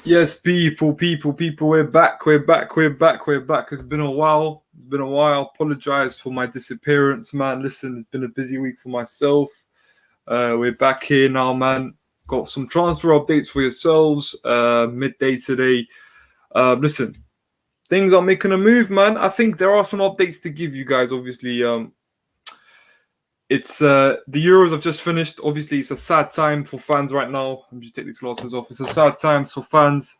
Yes, people, we're back. It's been a while. Apologize for my disappearance, man. Listen, it's been a busy week for myself. We're back here now, man. Got some transfer updates for yourselves. Midday today. Listen, things are making a move, man. I think there are some updates to give you guys. Obviously, it's the Euros have just finished. Obviously, it's a sad time for fans right now. Let me just take these glasses off. It's a sad time for fans.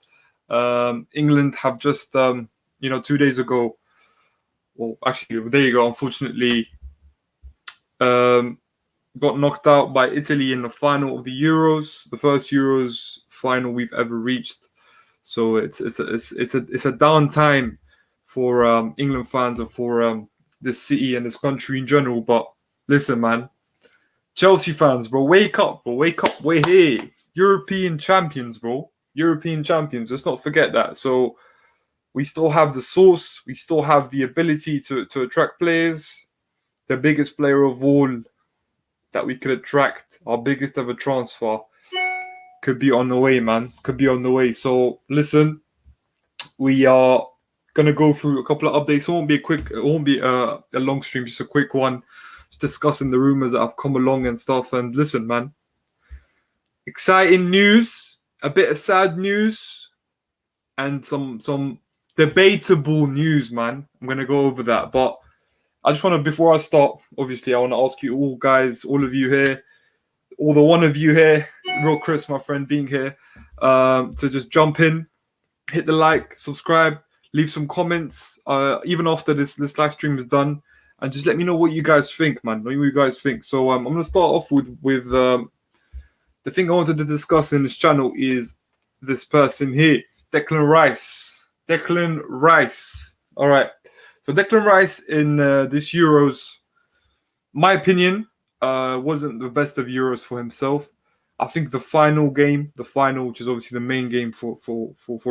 England have just, 2 days ago. Well, actually, there you go. Unfortunately, got knocked out by Italy in the final of the Euros, the first Euros final we've ever reached. So it's a down time for England fans and for this city and this country in general. But listen, man, Chelsea fans, bro, wake up, bro, wake up. We're here, European champions, bro, European champions. Let's not forget that. So we still have the source, we still have the ability to attract players. The biggest player of all that we could attract, our biggest ever transfer, could be on the way, man. Could be on the way. So listen, we are gonna go through a couple of updates. It won't be a long stream, just a quick one, just discussing the rumors that have come along and stuff. And listen, man, exciting news, a bit of sad news, and some debatable news, man. I'm gonna go over that, but I just want to, before I start, obviously, I want to ask you all, guys, all of you here, all the one of you here, real Chris, my friend, being here, to just jump in, hit the like, subscribe, leave some comments, even after this live stream is done, and just let me know what you guys think, man. What you guys think. So I'm going to start off with the thing I wanted to discuss in this channel is this person here, Declan Rice. Declan Rice. All right. So Declan Rice in this Euros, my opinion, wasn't the best of Euros for himself. I think the final, which is obviously the main game for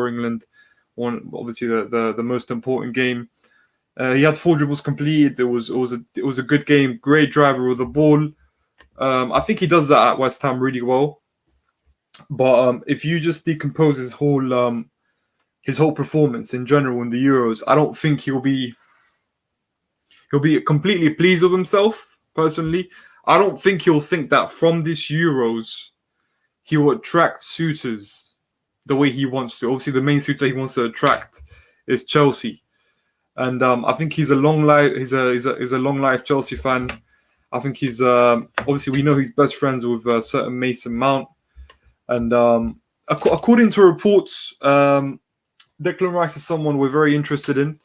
England, obviously the most important game. He had 4 dribbles completed. It was a good game. Great driver of the ball. I think he does that at West Ham really well. But if you just decompose his whole performance in general in the Euros, I don't think he'll be completely pleased with himself. Personally, I don't think he'll think that from this Euros he will attract suitors the way he wants to. Obviously, the main suitor he wants to attract is Chelsea, and I think he's a long life. He's a long life Chelsea fan. I think he's obviously, we know he's best friends with certain Mason Mount, and according to reports, Declan Rice is someone we're very interested in,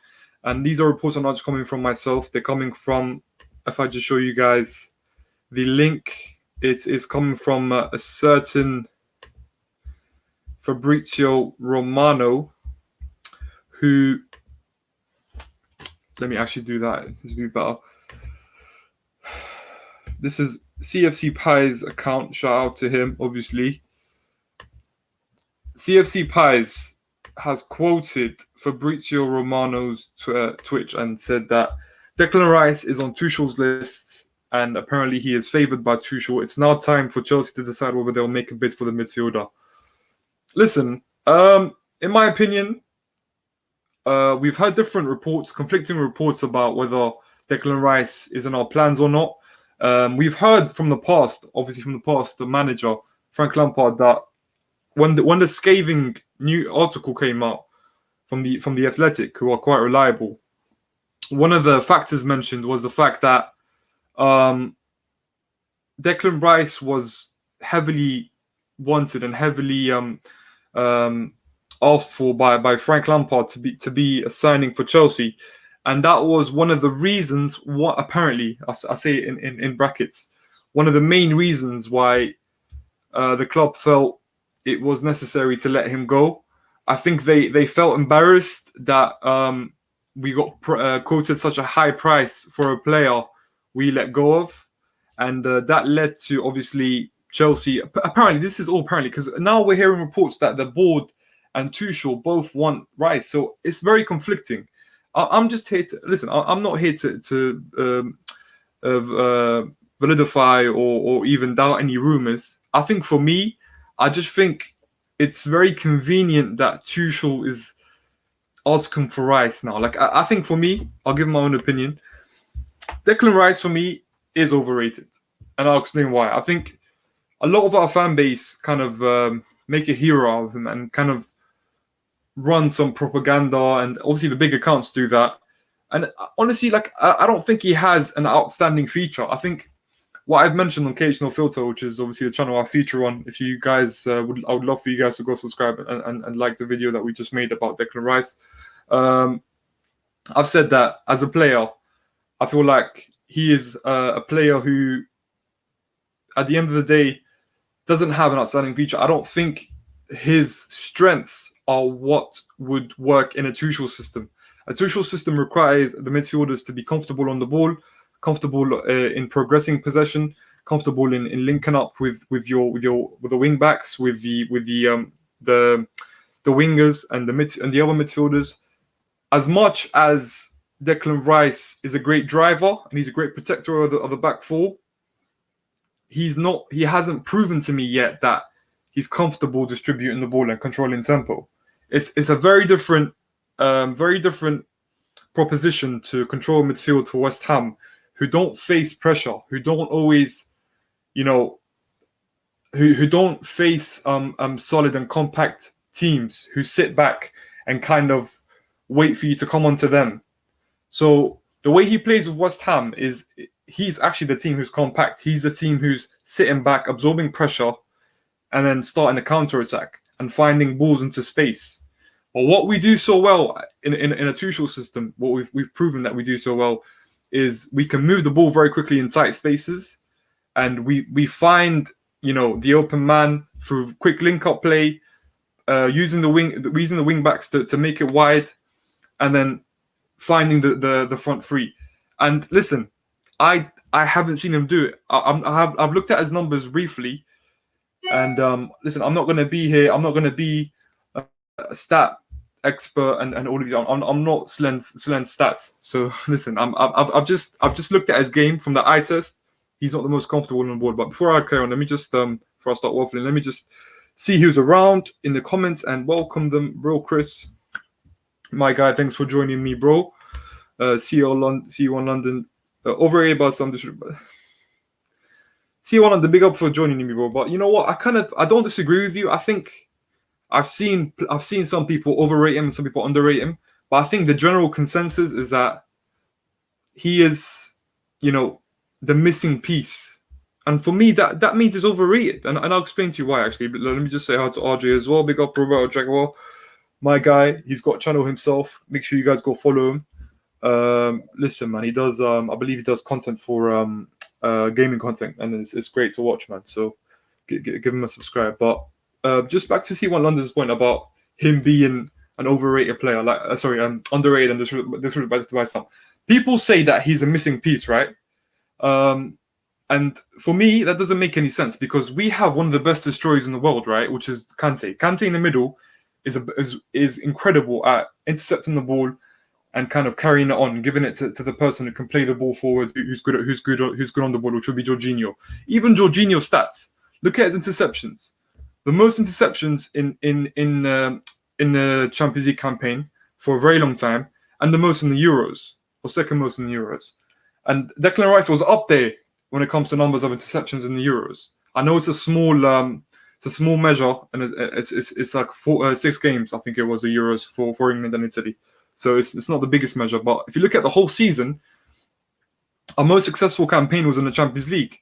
and these are reports are not just coming from myself. They're coming from, if I just show you guys the link, it's coming from a certain Fabrizio Romano, who, let me actually do that. This would be better. This is CFC Pie's account. Shout out to him, obviously. CFC Pies has quoted Fabrizio Romano's Twitch and said that Declan Rice is on Tuchel's lists, and apparently he is favoured by Tuchel. It's now time for Chelsea to decide whether they'll make a bid for the midfielder. Listen, in my opinion, we've heard different reports, conflicting reports about whether Declan Rice is in our plans or not. We've heard from the past, the manager, Frank Lampard, that when the scathing new article came out from the Athletic, who are quite reliable, one of the factors mentioned was the fact that Declan Rice was heavily wanted and heavily asked for by Frank Lampard to be a signing for Chelsea, and that was one of the reasons. What apparently, I say it in brackets, one of the main reasons why the club felt it was necessary to let him go. I think they felt embarrassed that we got quoted such a high price for a player we let go of, and that led to, obviously, Chelsea. Apparently, this is all apparently, because now we're hearing reports that the board and Tuchel both want Rice. So it's very conflicting. I'm just here to listen. I'm not here to validify or even doubt any rumors. I think for me, I just think it's very convenient that Tuchel is asking for Rice now. Like I think for me, I'll give my own opinion. Declan Rice for me is overrated, and I'll explain why. I think a lot of our fan base kind of make a hero of him and kind of run some propaganda, and obviously the big accounts do that. And honestly, like I don't think he has an outstanding feature. I think what I've mentioned on Occasional Filter, which is obviously the channel I feature on. If you guys I would love for you guys to go subscribe and like the video that we just made about Declan Rice. I've said that as a player, I feel like he is a player who, at the end of the day, doesn't have an outstanding feature. I don't think his strengths are what would work in a Tuchel system. A Tuchel system requires the midfielders to be comfortable on the ball, comfortable in progressing possession, comfortable in linking up with the wing backs, with the wingers and the other midfielders. As much as Declan Rice is a great driver and he's a great protector of the back four, he hasn't proven to me yet that he's comfortable distributing the ball and controlling tempo. It's a very different proposition to control midfield for West Ham, who don't face pressure, who don't always, who don't face solid and compact teams, who sit back and kind of wait for you to come onto them. So the way he plays with West Ham is he's actually the team who's compact. He's the team who's sitting back, absorbing pressure, and then starting a counter-attack and finding balls into space. Well, what we do so well in a Tuchel system, what we've proven that we do so well, is we can move the ball very quickly in tight spaces, and we find the open man through quick link-up play, using the wing backs to make it wide, and then finding the front three. And listen, I haven't seen him do it. I've looked at his numbers briefly, and listen, I'm not going to be here. I'm not going to be a stat expert and all of these. I'm not Slen's stats. So listen, I've just looked at his game from the eye test. He's not the most comfortable on the board. But before I carry on, let me just before I start waffling, let me just see who's around in the comments and welcome them, bro. Chris, my guy, thanks for joining me, bro. See you on London. Overrated by some disrespect. See you on London. Big up for joining me, bro. But you know what? I don't disagree with you. I think I've seen some people overrate him and some people underrate him. But I think the general consensus is that he is, the missing piece. And for me, that means he's overrated. And I'll explain to you why, actually. But let me just say hi to RJ as well. Big up Roberto Jaguar. My guy, he's got a channel himself. Make sure you guys go follow him. Listen, man, he does. I believe he does content for gaming content, and it's great to watch, man. So give him a subscribe. But just back to C1 London's point about him being an overrated player, underrated and disrespected by some. People say that he's a missing piece, right? And for me, that doesn't make any sense because we have one of the best destroyers in the world, right? Which is Kante. Kante in the middle is incredible at intercepting the ball and kind of carrying it on, giving it to the person who can play the ball forward, who's good on the ball, which would be Jorginho. Even Jorginho's stats. Look at his interceptions. The most interceptions in the Champions League campaign for a very long time, and the most in the Euros, or second most in the Euros. And Declan Rice was up there when it comes to numbers of interceptions in the Euros. I know it's a small measure, and it's like 6 games. I think it was the Euros for England and Italy. So it's not the biggest measure. But if you look at the whole season, our most successful campaign was in the Champions League,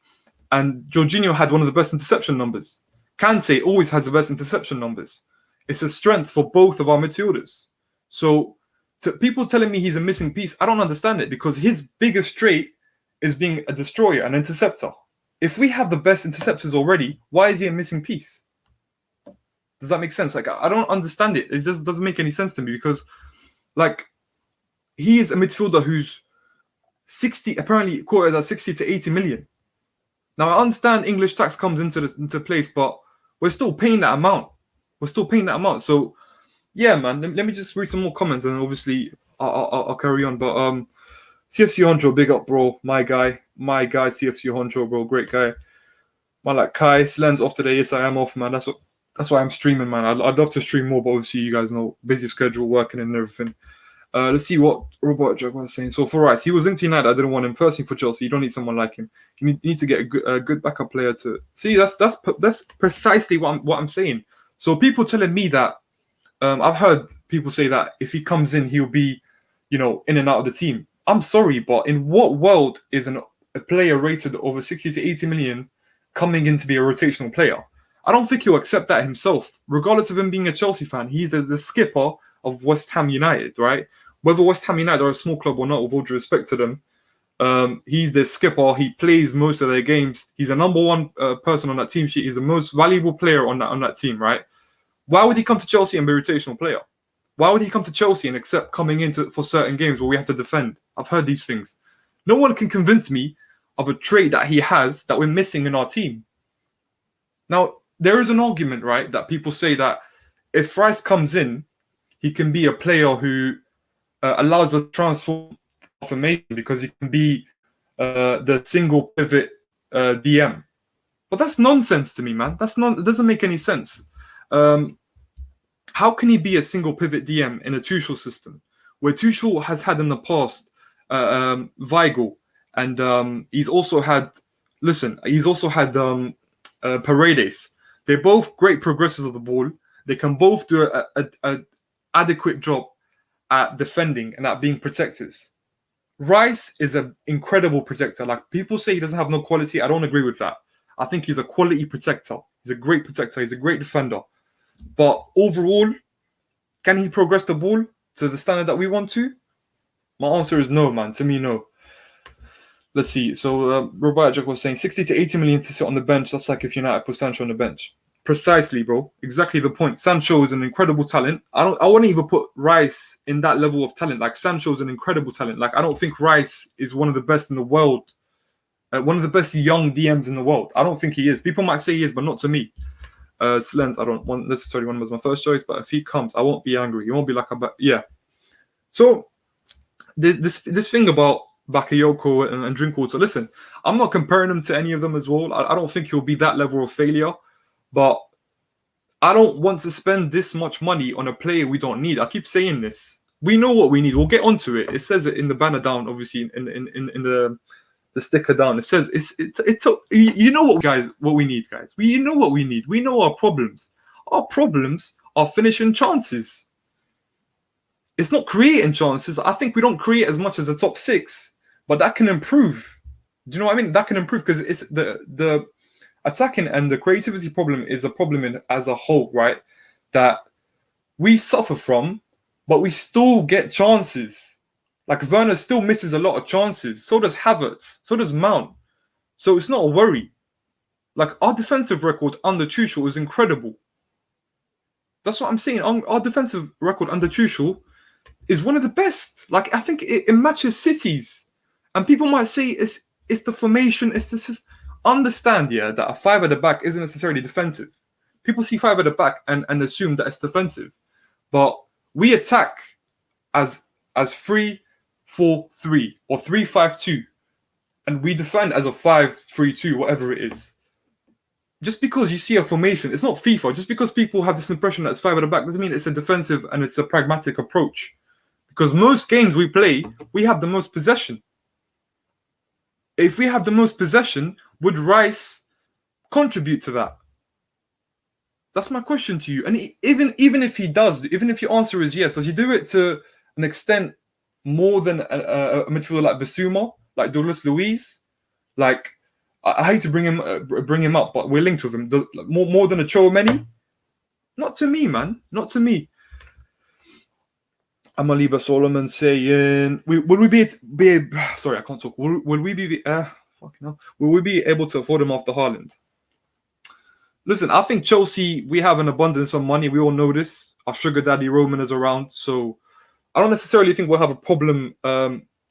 and Jorginho had one of the best interception numbers. Kante always has the best interception numbers. It's a strength for both of our midfielders. So to people telling me he's a missing piece, I don't understand it because his biggest trait is being a destroyer, an interceptor. If we have the best interceptors already, why is he a missing piece? Does that make sense? Like, I don't understand it. It just doesn't make any sense to me because, like, he is a midfielder who's apparently quoted at 60 to 80 million. Now, I understand English tax comes into place, but we're still paying that amount. So Yeah, man. Let me just read some more comments, and obviously I'll carry on. But CFC Honcho, big up, bro. My guy, CFC Honcho, bro. Great guy. Man, like Kai, Slen's off today. Yes, I am off, man. That's why I'm streaming, man. I'd love to stream more, but obviously you guys know busy schedule, working and everything. Let's see what Robert Jack was saying. So for Rice, he was into United. I didn't want him personally for Chelsea. You don't need someone like him. You need to get a good backup player to see. That's precisely what I'm saying. So people telling me that I've heard people say that if he comes in, he'll be, in and out of the team. I'm sorry, but in what world is a player rated over 60 to 80 million coming in to be a rotational player? I don't think he'll accept that himself, regardless of him being a Chelsea fan. He's the skipper of West Ham United, right? Whether West Ham United are a small club or not, with all due respect to them, he's the skipper. He plays most of their games. He's a number one person on that team sheet. He's the most valuable player on that team, right? Why would he come to Chelsea and be a rotational player? Why would he come to Chelsea and accept coming into for certain games where we have to defend? I've heard these things. No one can convince me of a trait that he has that we're missing in our team. Now, there is an argument, right, that people say that if Rice comes in, he can be a player who allows us to transform formation because he can be the single pivot DM. But that's nonsense to me, man. It doesn't make any sense. How can he be a single pivot DM in a Tuchel system where Tuchel has had in the past Weigl and he's also had Paredes. They're both great progressors of the ball. They can both do an adequate job at defending and at being protectors. Rice is an incredible protector. Like, people say he doesn't have no quality. I don't agree with that. I think he's a quality protector. He's a great protector. He's a great defender. But overall, can he progress the ball to the standard that we want to? My answer is no, man. To me, no. Let's see. So Robert Jack was saying 60 to 80 million to sit on the bench. That's like if United put Sancho on the bench. Precisely, bro. Exactly the point. Sancho is an incredible talent. I wouldn't even put Rice in that level of talent. Like, Sancho is an incredible talent. Like, I don't think Rice is one of the best in the world. One of the best young DMs in the world. I don't think he is. People might say he is, but not to me. Slens, I don't want necessarily one was my first choice, but if he comes, I won't be angry. He won't be like yeah. So this thing about Bakayoko and Drinkwater. Listen, I'm not comparing him to any of them as well. I don't think he'll be that level of failure, but I don't want to spend this much money on a player we don't need. I keep saying this. We know what we need. We'll get onto it. It says it in the banner down, obviously in the sticker down. It says it's you know what we need, guys. You know what we need. We know our problems. Our problems are finishing chances. It's not creating chances. I think we don't create as much as the top six, but that can improve. Do you know what I mean? That can improve because it's the attacking and the creativity problem is a problem as a whole, right? That we suffer from, but we still get chances. Like, Werner still misses a lot of chances. So does Havertz. So does Mount. So it's not a worry. Like, our defensive record under Tuchel is incredible. That's what I'm saying. Our defensive record under Tuchel is one of the best. Like, I think it matches City's. And people might say it's the formation. It's this. Understand, yeah, that a five at the back isn't necessarily defensive. People see five at the back and assume that it's defensive. But we attack as 3-4-3 or 3-5-2. And we defend as a 5-3-2, whatever it is. Just because you see a formation, it's not FIFA. Just because people have this impression that it's five at the back doesn't mean it's a defensive and it's a pragmatic approach. Because most games we play, we have the most possession. If we have the most possession, would Rice contribute to that? That's my question to you. And even if he does, even if your answer is yes, does he do it to an extent more than a midfielder like Basuma, like Douglas Luiz? Like, I hate to bring him up, but we're linked with him. More than a Chouameni? Not to me, man. Not to me. Amaliba Solomon saying, "Will we be? Sorry, I can't talk. Will we be? Will we be able to afford him after Haaland?" Listen, I think Chelsea, we have an abundance of money. We all know this. Our sugar daddy Roman is around, so I don't necessarily think we'll have a problem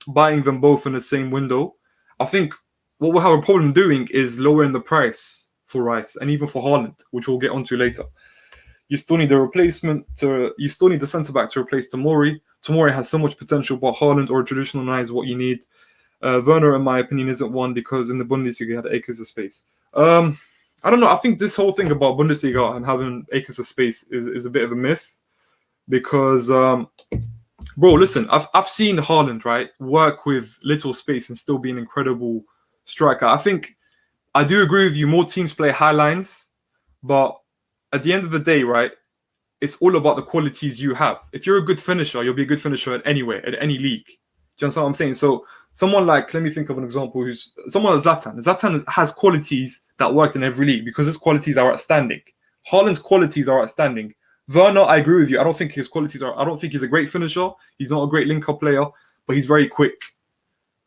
buying them both in the same window. I think what we'll have a problem doing is lowering the price for Rice and even for Haaland, which we'll get onto later. You still need you still need the centre back to replace Tomori. Tomori has so much potential, but Haaland or a traditional nine is what you need. Werner, in my opinion, isn't one because in the Bundesliga he had acres of space. I don't know. I think this whole thing about Bundesliga and having acres of space is a bit of a myth because, bro, listen, I've seen Haaland, right, work with little space and still be an incredible striker. I think I do agree with you. More teams play high lines, but at the end of the day, right, it's all about the qualities you have. If you're a good finisher, you'll be a good finisher at any league. Do you understand what I'm saying? So someone like, let me think of an example, someone like Zlatan. Zlatan has qualities that worked in every league because his qualities are outstanding. Haaland's qualities are outstanding. Werner, I agree with you. I don't think he's a great finisher. He's not a great link-up player, but he's very quick,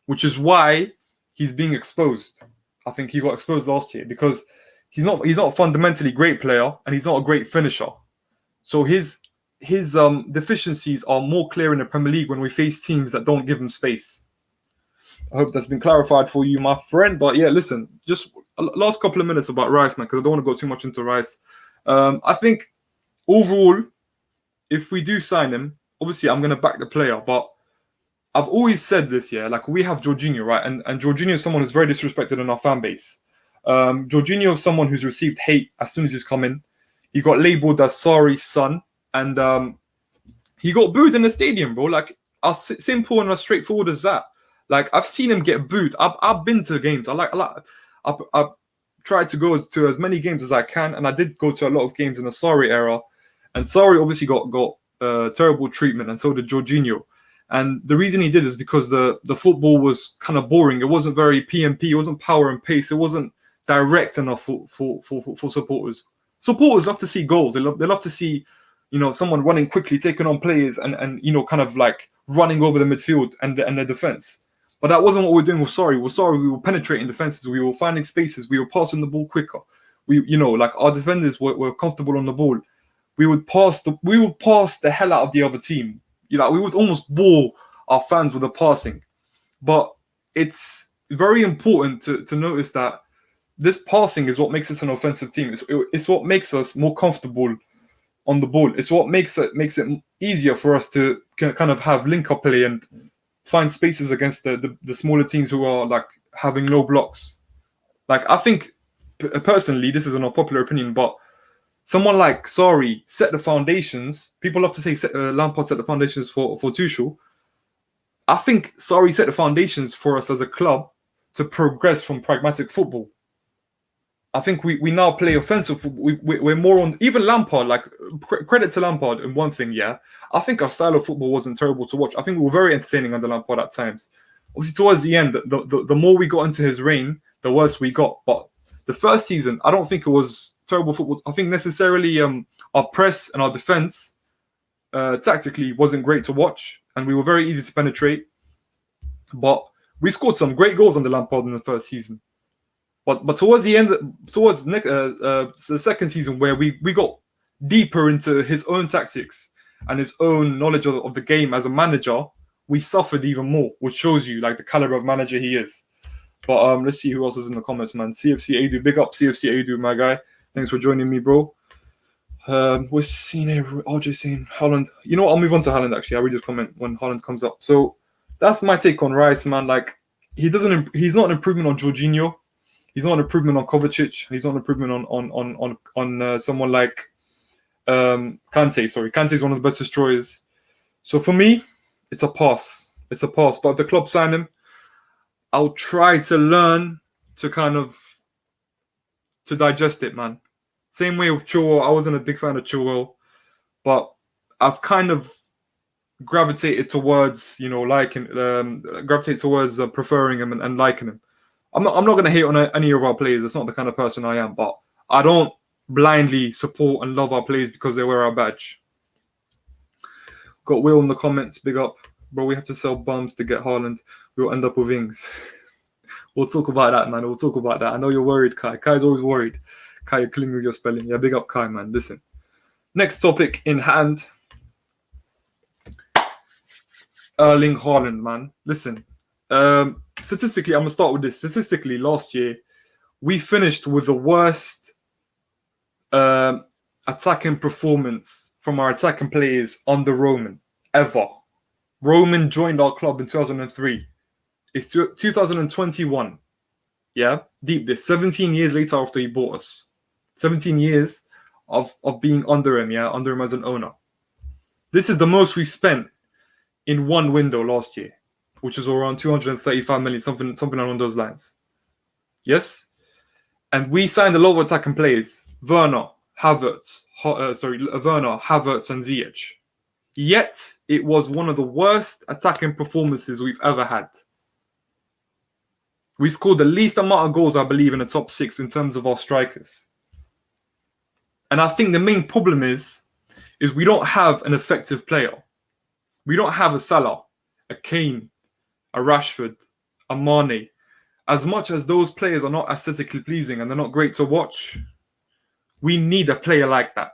which is why he's being exposed. I think he got exposed last year because he's not a fundamentally great player and he's not a great finisher. So his deficiencies are more clear in the Premier League when we face teams that don't give him space. I hope that's been clarified for you, my friend. But yeah, listen, just last couple of minutes about Rice, man, because I don't want to go too much into Rice. I think overall, if we do sign him, obviously I'm going to back the player. But I've always said this, yeah, like we have Jorginho, right? And Jorginho is someone who's very disrespected in our fan base. Jorginho is someone who's received hate as soon as he's come in. He got labelled as Sarri's son, and he got booed in the stadium, bro. Like, as simple and as straightforward as that. Like, I've seen him get booed. I've been to games. I've tried to go to as many games as I can, and I did go to a lot of games in the Sarri era. And Sarri obviously got terrible treatment, and so did Jorginho. And the reason he did is because the football was kind of boring. It wasn't very PMP. It wasn't power and pace. It wasn't direct enough for supporters. Supporters love to see goals. They love to see, someone running quickly, taking on players, and kind of like running over the midfield and the defense. But that wasn't what we were doing with Sarri. We were penetrating defenses. We were finding spaces. We were passing the ball quicker. Like our defenders were comfortable on the ball. We would pass the hell out of the other team. We would almost bore our fans with the passing. But it's very important to notice that this passing is what makes us an offensive team. It's what makes us more comfortable on the ball. It's what makes it easier for us to kind of have link-up play and find spaces against the smaller teams who are like having low blocks. Like, I think personally, this is an unpopular opinion, but someone like Sarri set the foundations. People love to say Lampard set the foundations for Tuchel. I think Sarri set the foundations for us as a club to progress from pragmatic football. I think we now play offensive football. We're more on, even Lampard, like credit to Lampard in one thing, yeah. I think our style of football wasn't terrible to watch. I think we were very entertaining under Lampard at times. Obviously, towards the end, the more we got into his reign, the worse we got. But the first season, I don't think it was terrible football. I think necessarily our press and our defense tactically wasn't great to watch, and we were very easy to penetrate. But we scored some great goals under Lampard in the first season. But towards the end, the second season, where we got deeper into his own tactics and his own knowledge of the game as a manager, we suffered even more, which shows you like the caliber of manager he is. But let's see who else is in the comments, man. CFC Adu, big up CFC Adu, my guy. Thanks for joining me, bro. We're seeing RJ saying Haaland. You know what? I'll move on to Haaland, actually. I'll read his comment when Haaland comes up. So that's my take on Rice, man. Like, he's not an improvement on Jorginho. He's not an improvement on Kovacic. He's not an improvement on someone like Kante. Sorry, Kante is one of the best destroyers. So for me, it's a pass. It's a pass. But if the club sign him, I'll try to learn to to digest it, man. Same way with Chilwell. I wasn't a big fan of Chilwell, but I've kind of gravitated towards, preferring him and liking him. I'm not going to hate on any of our players. That's not the kind of person I am. But I don't blindly support and love our players because they wear our badge. Got Will in the comments. Big up. Bro, we have to sell bums to get Haaland. We'll end up with Ings. We'll talk about that, man. We'll talk about that. I know you're worried, Kai. Kai's always worried. Kai, you're killing me with your spelling. Yeah, big up, Kai, man. Listen. Next topic in hand. Erling Haaland, man. Listen. Statistically, I'm going to start with this. Statistically, last year, we finished with the worst attacking performance from our attacking players under Roman ever. Roman joined our club in 2003. It's 2021. Yeah, deep this. 17 years later after he bought us. 17 years of being under him, yeah, under him as an owner. This is the most we spent in one window last year, which was around 235 million, something along those lines. Yes? And we signed a lot of attacking players. Werner, Havertz, and Ziyech. Yet, it was one of the worst attacking performances we've ever had. We scored the least amount of goals, I believe, in the top 6 in terms of our strikers. And I think the main problem is we don't have an effective player. We don't have a Salah, a Kane, a Rashford, a Mane. As much as those players are not aesthetically pleasing and they're not great to watch, we need a player like that.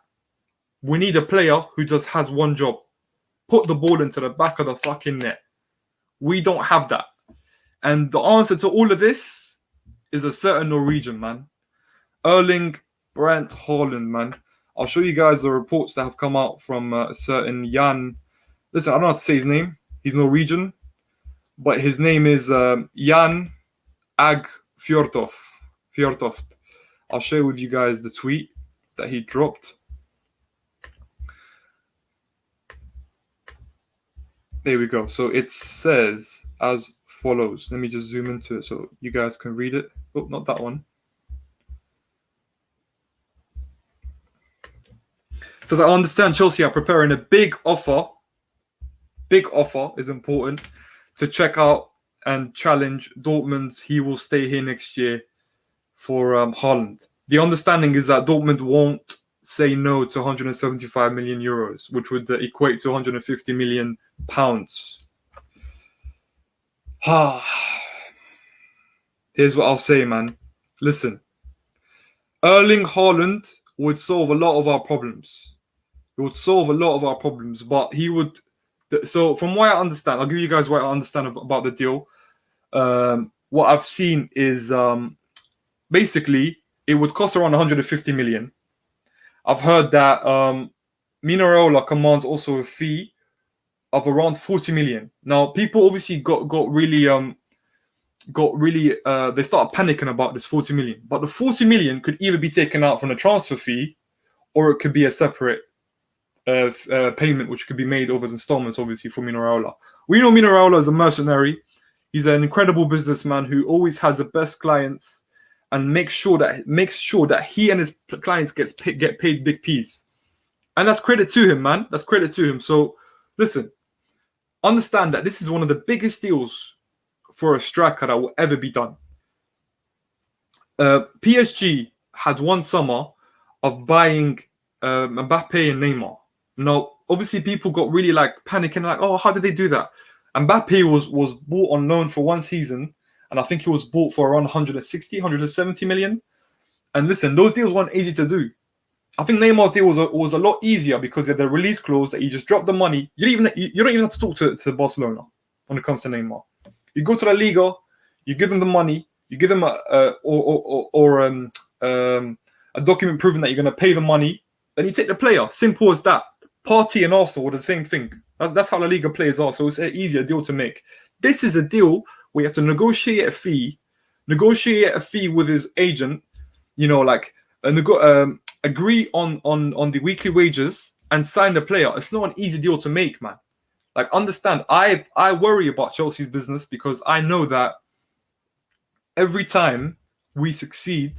We need a player who just has one job. Put the ball into the back of the fucking net. We don't have that. And the answer to all of this is a certain Norwegian, man. Erling Haaland, man. I'll show you guys the reports that have come out from a certain Jan. Listen, I don't know how to say his name. He's Norwegian. But his name is Jan Ag Fjortoft. I'll share with you guys the tweet that he dropped. There we go. So it says as follows. Let me just zoom into it so you guys can read it. Oh, not that one. It says, I understand Chelsea are preparing a big offer. Big offer is important to check out and challenge Dortmund's. He will stay here next year for Haaland. The understanding is that Dortmund won't say no to 175 million euros, which would equate to 150 million pounds. Here's what I'll say, man. Listen. Erling Haaland would solve a lot of our problems. He would solve a lot of our problems, but he would... So from what I understand, I'll give you guys what I understand about the deal. What I've seen is basically it would cost around 150 million. I've heard that Milano commands also a fee of around 40 million. Now, people obviously got really they started panicking about this 40 million. But the 40 million could either be taken out from the transfer fee, or it could be a separate payment which could be made over installments, obviously, for Mino Raiola. We know Mino Raiola is a mercenary. He's an incredible businessman who always has the best clients and makes sure that he and his clients get paid big P's. And that's credit to him, man. That's credit to him. So, listen, understand that this is one of the biggest deals for a striker that will ever be done. PSG had one summer of buying Mbappe and Neymar. Now, obviously, people got really panicking, oh, how did they do that? Mbappe was bought on loan for one season, and I think he was bought for around 170 million. And listen, those deals weren't easy to do. I think Neymar's deal was a lot easier because of the release clause that you just drop the money. You don't even have to talk to Barcelona when it comes to Neymar. You go to La Liga, you give them the money, you give them a document proving that you're going to pay the money, then you take the player. Simple as that. Party and Arsenal were the same thing. That's how La Liga players are. So it's an easier deal to make. This is a deal where you have to negotiate a fee with his agent. Agree on the weekly wages and sign the player. It's not an easy deal to make, man. Understand, I worry about Chelsea's business because I know that every time we succeed,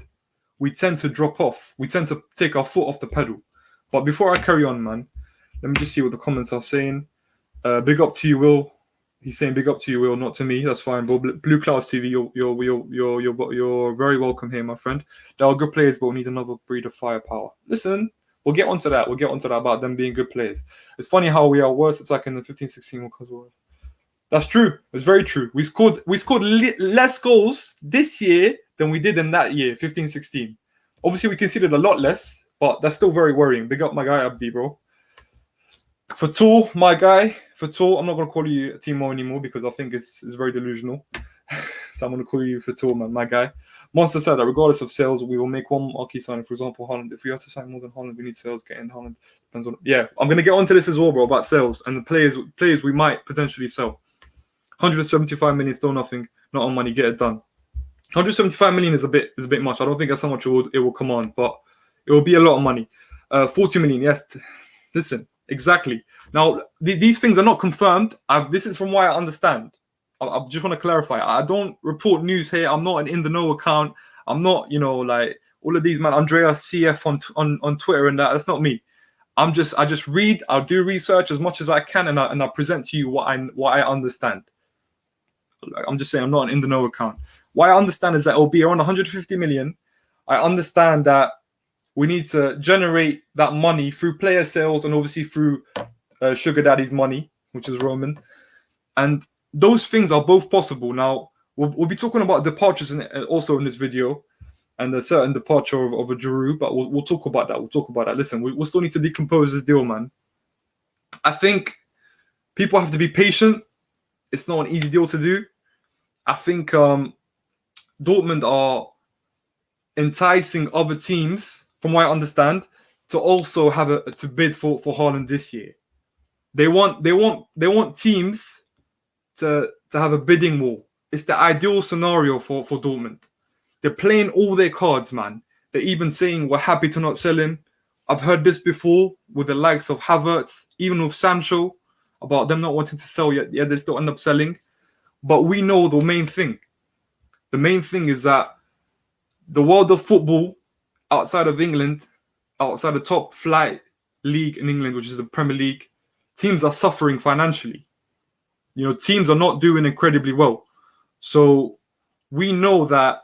we tend to drop off. We tend to take our foot off the pedal. But before I carry on, man, let me just see what the comments are saying. Big up to you, Will. He's saying big up to you, Will, not to me. That's fine, bro. Blue Clouds TV, you're very welcome here, my friend. They are good players, but we need another breed of firepower. Listen, we'll get onto that. About them being good players. It's funny how we are worse attacking than 15-16 because that's true. It's very true. We scored less goals this year than we did in that year, 15-16. Obviously, we conceded a lot less, but that's still very worrying. Big up my guy, Abdi, bro. Fatul, my guy. Fatul, I'm not going to call you Timo anymore because I think it's very delusional. So I'm going to call you Fatul, man, my guy. Monster said that regardless of sales, we will make one marquee signing. For example, Haaland. If we have to sign more than Haaland, we need sales. Getting Haaland depends on. Yeah, I'm gonna get onto this as well, bro, about sales and the players we might potentially sell. 175 million, still nothing. Not on money. Get it done. 175 million is a bit much. I don't think that's how much it will come on, but it will be a lot of money. 40 million, yes. Listen, exactly. Now these things are not confirmed. This is from what I understand. I just want to clarify. I don't report news here. I'm not an in the know account. I'm not, like all of these man, Andreas CF on Twitter and that. That's not me. I just read. I'll do research as much as I can, and I present to you what I understand. I'm just saying I'm not an in the know account. What I understand is that it'll be around 150 million. I understand that we need to generate that money through player sales and obviously through Sugar Daddy's money, which is Roman, and those things are both possible. Now, we'll be talking about departures also in this video, and a certain departure of a Giroud, but we'll talk about that. Listen, we'll still need to decompose this deal, man. I think people have to be patient. It's not an easy deal to do. I think Dortmund are enticing other teams, from what I understand, to also to bid for Haaland this year. They want teams to have a bidding war. It's the ideal scenario for Dortmund. They're playing all their cards, man. They're even saying we're happy to not sell him. I've heard this before with the likes of Havertz, even with Sancho, about them not wanting to sell yet. Yeah, they still end up selling. But we know the main thing. The main thing is that the world of football outside of England, outside the top flight league in England, which is the Premier League, teams are suffering financially. Teams are not doing incredibly well. So we know that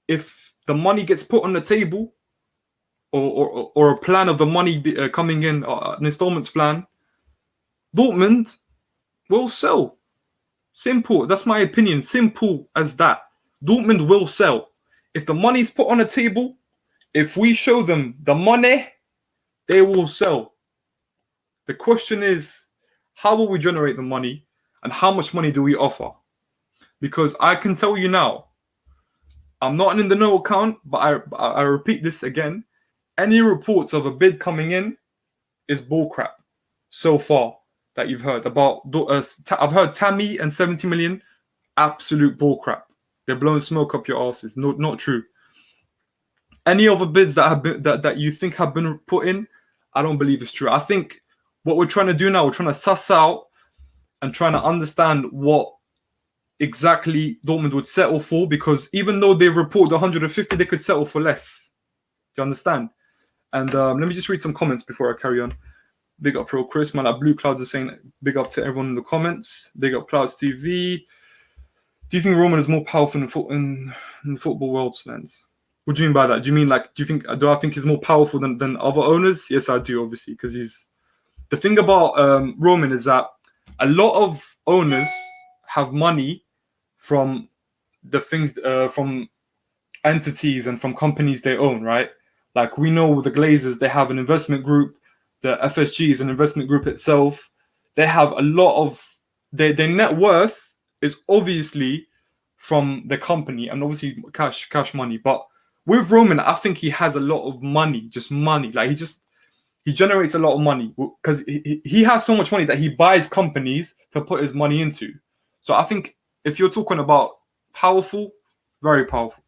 if the money gets put on the table, or a plan of the money coming in, an installments plan, Dortmund will sell. Simple. That's my opinion. Simple as that. Dortmund will sell. If the money's put on the table, if we show them the money, they will sell. The question is, how will we generate the money? And how much money do we offer? Because I can tell you now, I'm not an in the know account, but I repeat this again. Any reports of a bid coming in is bullcrap so far that you've heard about. I've heard Tammy and 70 million, absolute bullcrap. They're blowing smoke up your asses. No, not true. Any other bids that have been that you think have been put in, I don't believe it's true. I think what we're trying to do now, we're trying to suss out and trying to understand what exactly Dortmund would settle for, because even though they've reported 150, they could settle for less. Do you understand? And let me just read some comments before I carry on. Big up Pro Chris, man. Blue Clouds are saying big up to everyone in the comments. Big up Clouds TV. Do you think Roman is more powerful in the football world, Slens? What do you mean by that? Do you mean do I think he's more powerful than other owners? Yes, I do, obviously, because the thing about Roman is that a lot of owners have money from the things from entities and from companies they own, right? Like we know with the Glazers, they have an investment group. The FSG is an investment group itself. They have a lot of their net worth is obviously from the company and obviously cash money. But with Roman, I think he has a lot of money, just money. Like he generates a lot of money because he has so much money that he buys companies to put his money into. So I think if you're talking about powerful, very powerful.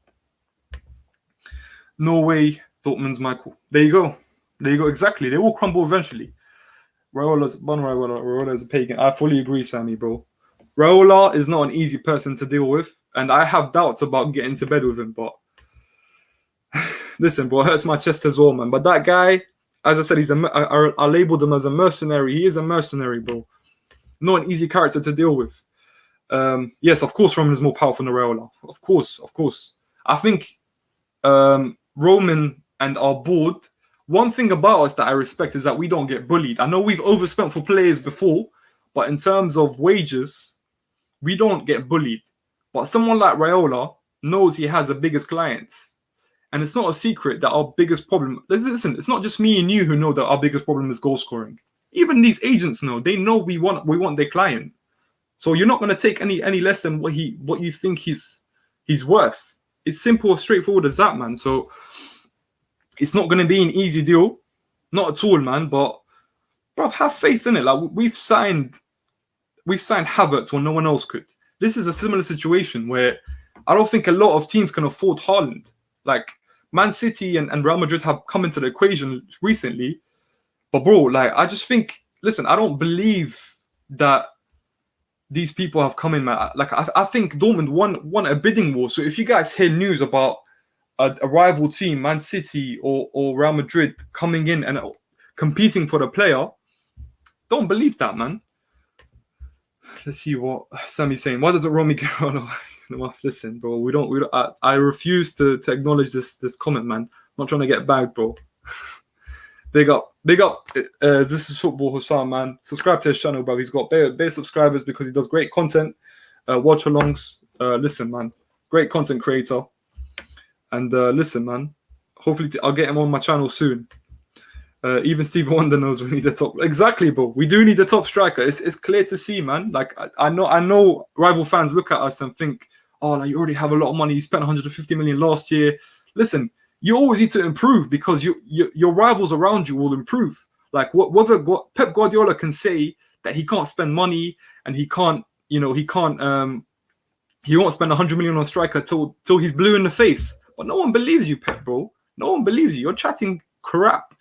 Norway, Dortmund's Michael. There you go. Exactly. They will crumble eventually. Raiola is a pagan. I fully agree, Sammy, bro. Raiola is not an easy person to deal with, and I have doubts about getting to bed with him. But listen, bro, it hurts my chest as well, man. But that guy, as I said, I labeled him as a mercenary. He is a mercenary, bro. Not an easy character to deal with. Yes, of course, Roman is more powerful than Raiola. Of course. I think Roman and our board. One thing about us that I respect is that we don't get bullied. I know we've overspent for players before, but in terms of wages, we don't get bullied. But someone like Raiola knows he has the biggest clients. And it's not a secret that our biggest problem... Listen, it's not just me and you who know that our biggest problem is goal scoring. Even these agents know. They know we want their client. So you're not going to take any less than what you think he's worth. It's simple, straightforward as that, man. So it's not going to be an easy deal, not at all, man. But bro, have faith in it. Like we've signed Havertz when no one else could. This is a similar situation where I don't think a lot of teams can afford Haaland. Like Man City and Real Madrid have come into the equation recently. But bro, like I just think, listen, I don't believe that these people have come in, man. Like I think Dortmund won a bidding war. So if you guys hear news about a rival team, Man City or Real Madrid, coming in and competing for the player, don't believe that, man. Let's see what Sammy's saying. Why doesn't Romy get on? Listen, bro, we don't. I refuse to acknowledge this comment, man. I'm not trying to get bagged, bro. Big up. This is Football Hussam, man. Subscribe to his channel, bro. He's got bare subscribers because he does great content. Watch alongs. Listen, man. Great content creator. And listen, man. Hopefully, I'll get him on my channel soon. Even Stevie Wonder knows we need a top. Exactly, bro. We do need a top striker. It's clear to see, man. Like I know rival fans look at us and think, oh, like you already have a lot of money. You spent 150 million last year. Listen, you always need to improve because your rivals around you will improve. Like whether Pep Guardiola can say that he can't spend money and he won't spend 100 million on striker till he's blue in the face. But no one believes you, Pep, bro. No one believes you. You're chatting crap.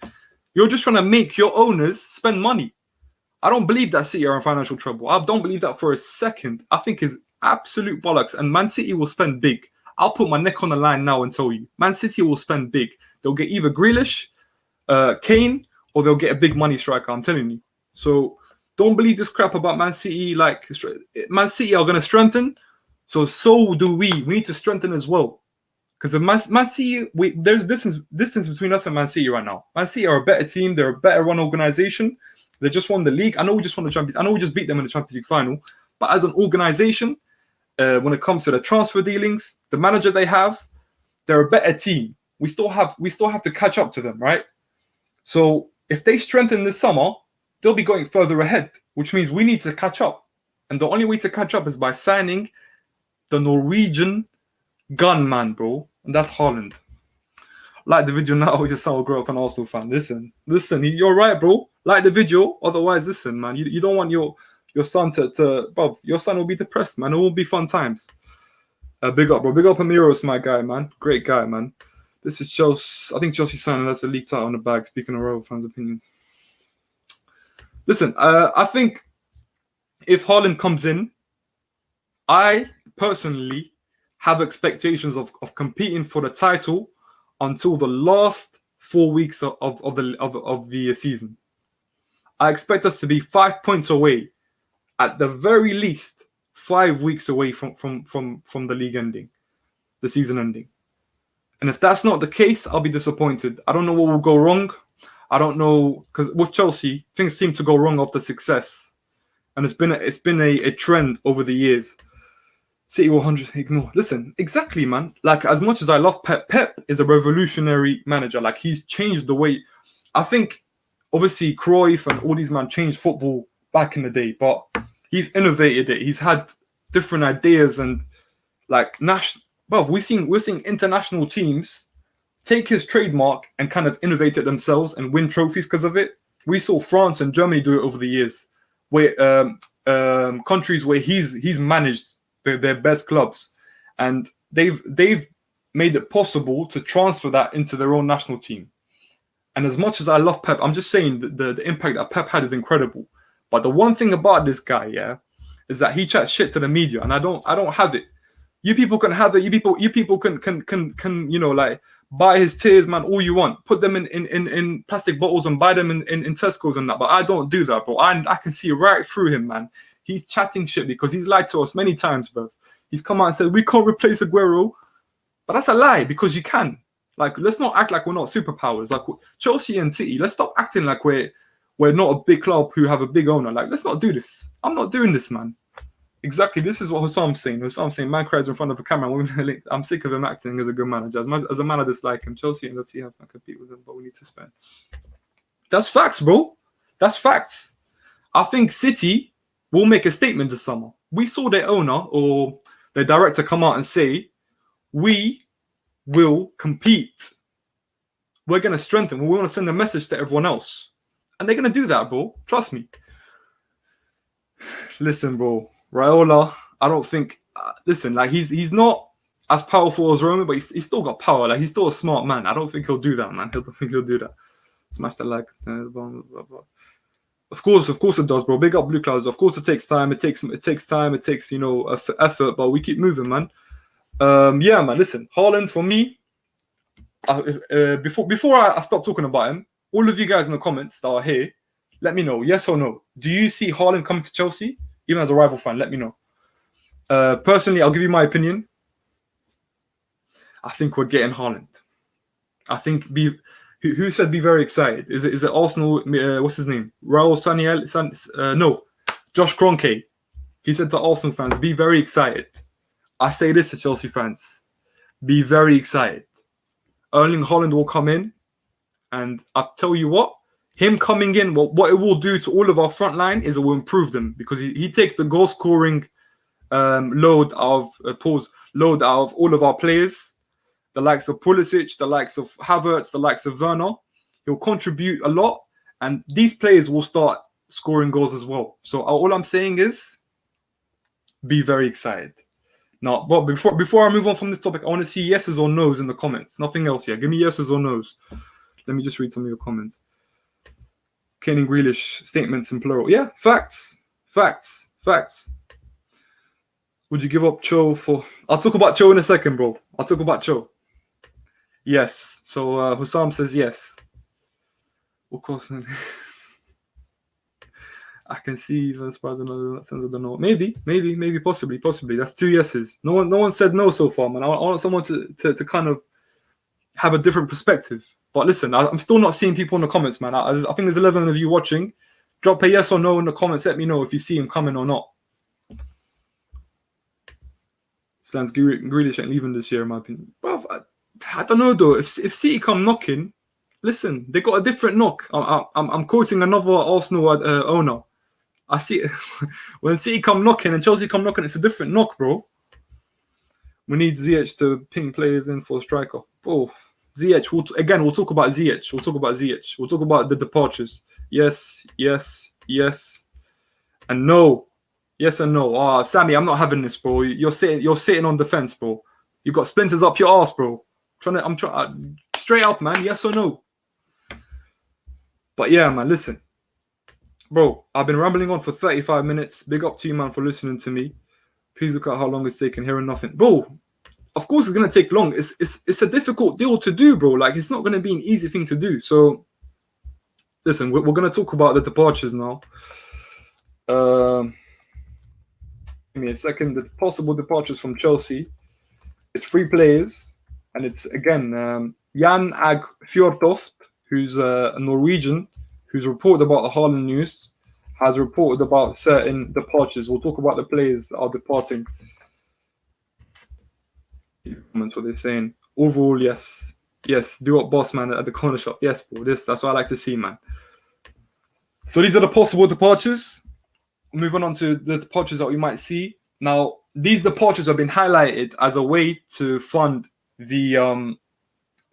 You're just trying to make your owners spend money. I don't believe that City are in financial trouble. I don't believe that for a second. I think it's absolute bollocks. And Man City will spend big. I'll put my neck on the line now and tell you. Man City will spend big. They'll get either Grealish, Kane, or they'll get a big money striker. I'm telling you. So don't believe this crap about Man City. Like Man City are going to strengthen. So do we. We need to strengthen as well. Because Man City, there's distance between us and Man City right now. Man City are a better team. They're a better run organization. They just won the league. I know we just won the Champions. I know we just beat them in the Champions League final. But as an organization, when it comes to the transfer dealings, the manager they have, they're a better team. We still have to catch up to them, right? So if they strengthen this summer, they'll be going further ahead, which means we need to catch up. And the only way to catch up is by signing the Norwegian gunman, bro. And that's Haaland. Like the video now, your son will grow up an Arsenal fan. Listen, you're right, bro. Like the video, otherwise, listen, man. You don't want your son bro, your son will be depressed, man. It will be fun times. Big up, bro. Big up Amiros, my guy, man. Great guy, man. This is Chelsea. I think Chelsea's signing that's a leaked out on the bag. Speaking of rival fans' opinions. Listen, I think if Haaland comes in, I personally have expectations of competing for the title until the last 4 weeks of the season. I expect us to be 5 points away, at the very least, 5 weeks away from the league ending, the season ending. And if that's not the case, I'll be disappointed. I don't know what will go wrong. I don't know, because with Chelsea, things seem to go wrong after success, and it's been a trend over the years. City 100 ignore. Listen, exactly, man. Like, as much as I love Pep is a revolutionary manager. Like, he's changed the way. I think, obviously, Cruyff and all these men changed football back in the day, but he's innovated it. He's had different ideas and like national. Well, we're seeing international teams take his trademark and kind of innovate it themselves and win trophies because of it. We saw France and Germany do it over the years, where countries where he's managed their best clubs, and they've made it possible to transfer that into their own national team. And as much as I love Pep, I'm just saying that the impact that Pep had is incredible. But the one thing about this guy, yeah, is that he chats shit to the media, and I don't have it. You people can have it. You people can like buy his tears, man, all you want. Put them in plastic bottles and buy them in Tesco's and that. But I don't do that, bro. I can see right through him, man. He's chatting shit because he's lied to us many times, bro. He's come out and said, we can't replace Aguero. But that's a lie, because you can. Like, let's not act like we're not superpowers. Like, Chelsea and City, let's stop acting like we're not a big club who have a big owner. Like, let's not do this. I'm not doing this, man. Exactly. This is what Hussam's saying. Hussam's saying, man cries in front of a camera. I'm sick of him acting as a good manager. As a man, I dislike him. Chelsea and let's see how I compete with him, but we need to spend. That's facts, bro. That's facts. I think City will make a statement this summer. We saw their owner or their director come out and say, we will compete. We're going to strengthen. We want to send a message to everyone else. And they're going to do that, bro. Trust me. Listen, bro. Raiola, I don't think... listen, like, he's not as powerful as Roman, but he's still got power. Like, he's still a smart man. I don't think he'll do that, man. I don't think he'll do that. Smash the like. Of course it does, bro. Big up Blue Clouds. Of course it takes time. It takes time. It takes, effort, but we keep moving, man. Yeah, man. Listen, Haaland, for me, before I stop talking about him, all of you guys in the comments that are here, let me know, yes or no. Do you see Haaland coming to Chelsea? Even as a rival fan, let me know. Personally, I'll give you my opinion. I think we're getting Haaland. I think who said be very excited? Is it Arsenal? What's his name? Raul Saniel? No, Josh Kroenke. He said to Arsenal fans, be very excited. I say this to Chelsea fans, be very excited. Erling Haaland will come in, and I'll tell you what, him coming in, what it will do to all of our front line is it will improve them, because he takes the goal scoring load out of all of our players, the likes of Pulisic, the likes of Havertz, the likes of Werner. He'll contribute a lot, and these players will start scoring goals as well. So all I'm saying is, be very excited. Now, but before I move on from this topic, I want to see yeses or nos in the comments. Nothing else here. Give me yeses or nos. Let me just read some of your comments. Kane and Grealish, statements in plural. Yeah, facts. Would you give up Cho for... I'll talk about Cho in a second, bro. I'll talk about Cho. Yes. So Hussam says yes. Of course. I can see even Spurs another sense of the no. Maybe, possibly. That's two yeses. No one said no so far, man. I want someone to kind of have a different perspective. But listen, I'm still not seeing people in the comments, man. I think there's 11 of you watching. Drop a yes or no in the comments. Let me know if you see him coming or not. Slans Grealish ain't leaving this year, in my opinion. Bro, I don't know though. If City come knocking, listen, they got a different knock. I'm quoting another Arsenal owner. I see when City come knocking and Chelsea come knocking, it's a different knock, bro. We need Ziyech to ping players in for a striker. Oh, Ziyech. We'll talk about Ziyech. We'll talk about the departures. Yes, and no. Yes and no. Sammy, I'm not having this, bro. You're sitting on defense, bro. You got splinters up your ass, bro. I'm trying straight up, man. Yes or no? But yeah, man. Listen, bro. I've been rambling on for 35 minutes. Big up to you, man, for listening to me. Please look at how long it's taken, hearing nothing, bro. Of course, it's gonna take long. It's a difficult deal to do, bro. Like, it's not gonna be an easy thing to do. So, listen, we're gonna talk about the departures now. Give me a second. The possible departures from Chelsea. It's 3 players, and it's again Jan Ag Fjortoft, who's a Norwegian, who's reported about the Haaland news, has reported about certain departures. We'll talk about the players that are departing. Comments what they're saying. Overall, yes, do up, boss man at the corner shop. Yes, bro. That's what I like to see, man. So these are the possible departures. Moving on to the departures that we might see. Now, these departures have been highlighted as a way to fund the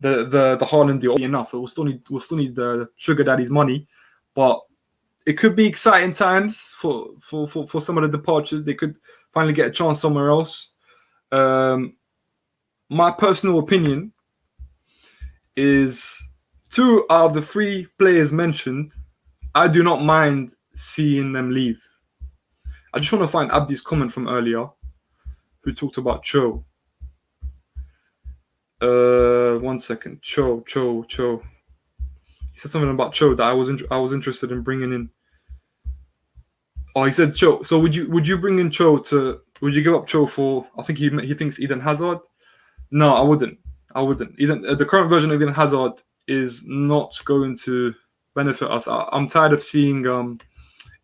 Haaland deal. Enough, we'll still need the sugar daddy's money, but it could be exciting times for some of the departures. They could finally get a chance somewhere else. My personal opinion is 2 out of the 3 players mentioned, I do not mind seeing them leave. I just want to find Abdi's comment from earlier, who talked about Cho. 1 second. Cho. He said something about Cho that I was interested in bringing in. Oh, he said Cho. So would you bring in Cho to? Would you give up Cho for? I think he thinks Eden Hazard. No, I wouldn't. The current version of Eden Hazard is not going to benefit us. I'm tired of seeing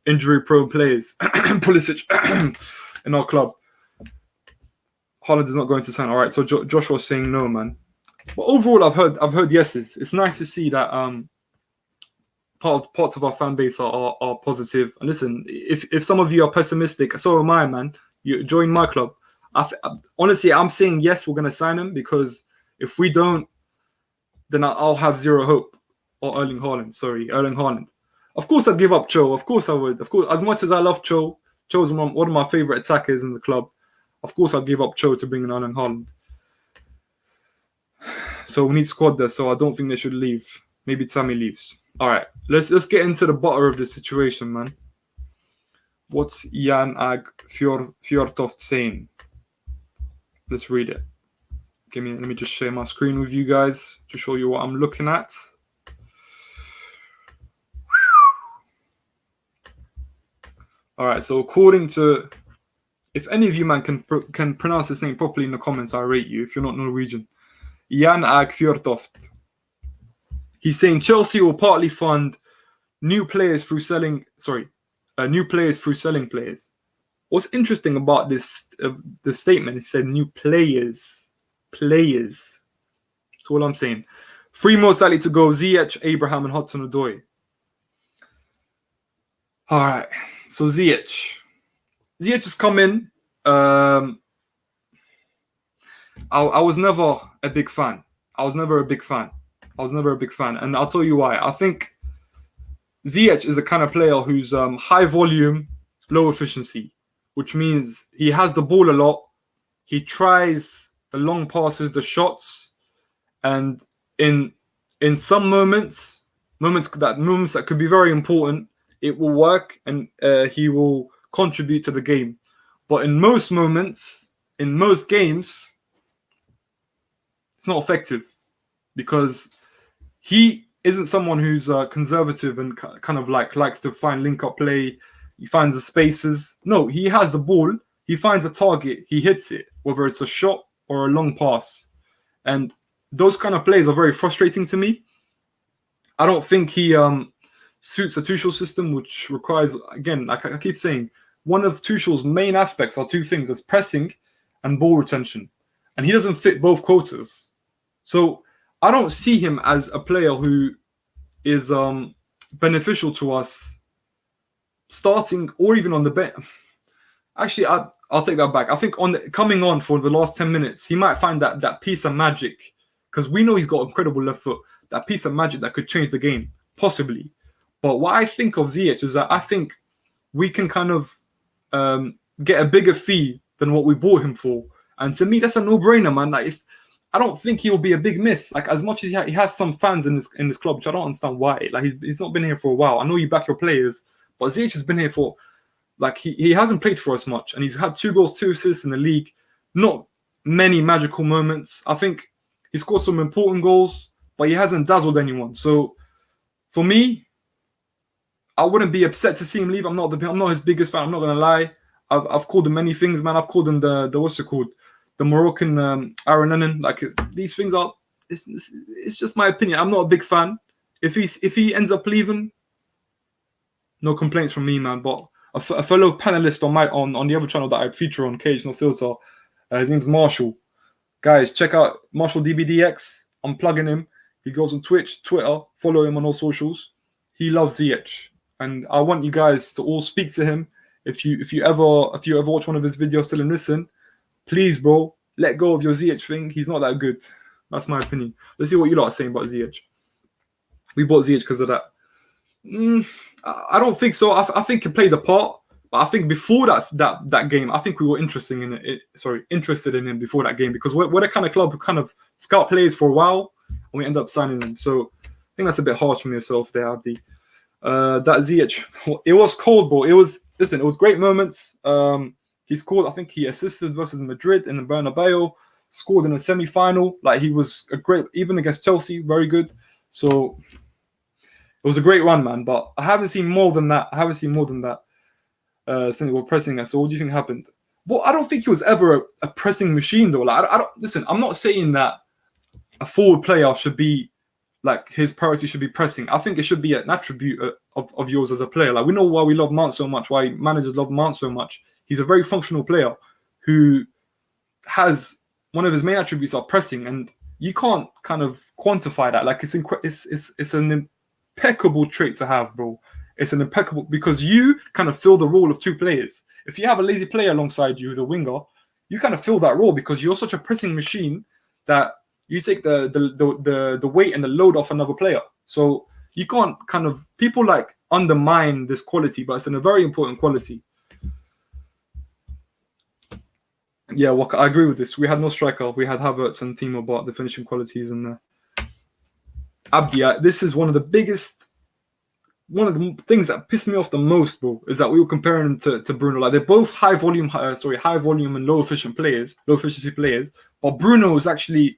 injury-prone players, Pulisic, in our club. Haaland is not going to sign. All right, so Josh was saying no, man. But overall, I've heard yeses. It's nice to see that parts of our fan base are positive. And listen, if some of you are pessimistic, so am I, man. You join my club. Honestly, I'm saying yes, we're going to sign him, because If we don't, then I'll have zero hope. Or Erling Haaland. Of course, I'd give up Cho. Of course, I would. Of course, as much as I love Cho, Cho's one of my favorite attackers in the club. Of course, I'd give up Cho to bring in Erling Haaland. So we need squad there. So I don't think they should leave. Maybe Tammy leaves. All right, let's get into the bottom of the situation, man. What's Jan Ag Fjortoft saying? Let's read it. Let me just share my screen with you guys to show you what I'm looking at. All right, so according to, if any of you man can pronounce this name properly in the comments, I rate you. If you're not Norwegian, Jan Ag Fjortoft. He's saying Chelsea will partly fund new players through selling players. What's interesting about this the statement? It said new players. That's all I'm saying. 3 most likely to go: Ziyech, Abraham, and Hudson-Odoi. All right. So Ziyech has come in. I was never a big fan. And I'll tell you why. I think Ziyech is a kind of player who's high volume, low efficiency, which means he has the ball a lot. He tries the long passes, the shots, and in some moments that could be very important, it will work and he will contribute to the game. But in most moments, in most games, it's not effective because he isn't someone who's conservative and kind of likes to find link-up play. He finds the spaces. No, he has the ball. He finds a target. He hits it, whether it's a shot or a long pass. And those kind of plays are very frustrating to me. I don't think he suits the Tuchel system, which requires, again, like I keep saying, one of Tuchel's main aspects are 2 things: it's pressing and ball retention. And he doesn't fit both quotas. So I don't see him as a player who is beneficial to us starting or even on the bench. Actually, I'll take that back. I think coming on for the last 10 minutes, he might find that piece of magic, because we know he's got incredible left foot, that piece of magic that could change the game, possibly. But what I think of Ziyech is that I think we can kind of get a bigger fee than what we bought him for. And to me, that's a no-brainer, man. Like, I don't think he will be a big miss. Like, as much as he has some fans in this club, which I don't understand why. Like, he's not been here for a while. I know you back your players, but Ziyech has been here for, like, he hasn't played for us much, and he's had 2 goals, 2 assists in the league. Not many magical moments. I think he scored some important goals, but he hasn't dazzled anyone. So, for me, I wouldn't be upset to see him leave. I'm not his biggest fan. I'm not gonna lie. I've called him many things, man. I've called him the what's it called? The Moroccan Aaron Lennon. Like, these things are. It's just my opinion. I'm not a big fan. If he ends up leaving, no complaints from me, man. But a fellow panelist on the other channel that I feature on Cage No Filter, his name's Marshall. Guys, check out Marshall DBDX. I'm plugging him. He goes on Twitch, Twitter. Follow him on all socials. He loves Ziyech, and I want you guys to all speak to him. If you ever watch one of his videos still and listen, please, bro, let go of your Ziyech thing. He's not that good. That's my opinion. Let's see what you lot are saying about Ziyech. We bought Ziyech because of that. I don't think so. I think he played the part, but I think before that game, I think we were interested in him before that game, because we're the kind of club who kind of scout players for a while and we end up signing them. So I think that's a bit harsh from yourself there, Abdi. That Ziyech, it was cold, bro. It was great moments. He scored. I think he assisted versus Madrid in the Bernabeu. Scored in a semi-final. Like, he was a great, even against Chelsea, very good. So it was a great run, man. But I haven't seen more than that. Since we were pressing us. So what do you think happened? Well, I don't think he was ever a pressing machine, though. Like, I don't listen. I'm not saying that a forward player should be, like, his priority should be pressing. I think it should be an attribute of yours as a player. Like, we know why we love Mount so much, why managers love Mount so much. He's a very functional player who has one of his main attributes are pressing, and you can't kind of quantify that. Like, it's an impeccable trait to have, bro. It's an impeccable, because you kind of fill the role of 2 players. If you have a lazy player alongside you, the winger, you kind of fill that role because you're such a pressing machine that you take the weight and the load off another player. So you can't kind of, people like undermine this quality, but it's a very important quality. Yeah, well, I agree with this. We had no striker. We had Havertz and Timo, but the finishing qualities and Abdi. This is one of the things that pissed me off the most, bro, is that we were comparing them to Bruno. Like, they're both high volume and low efficiency players. But Bruno is actually,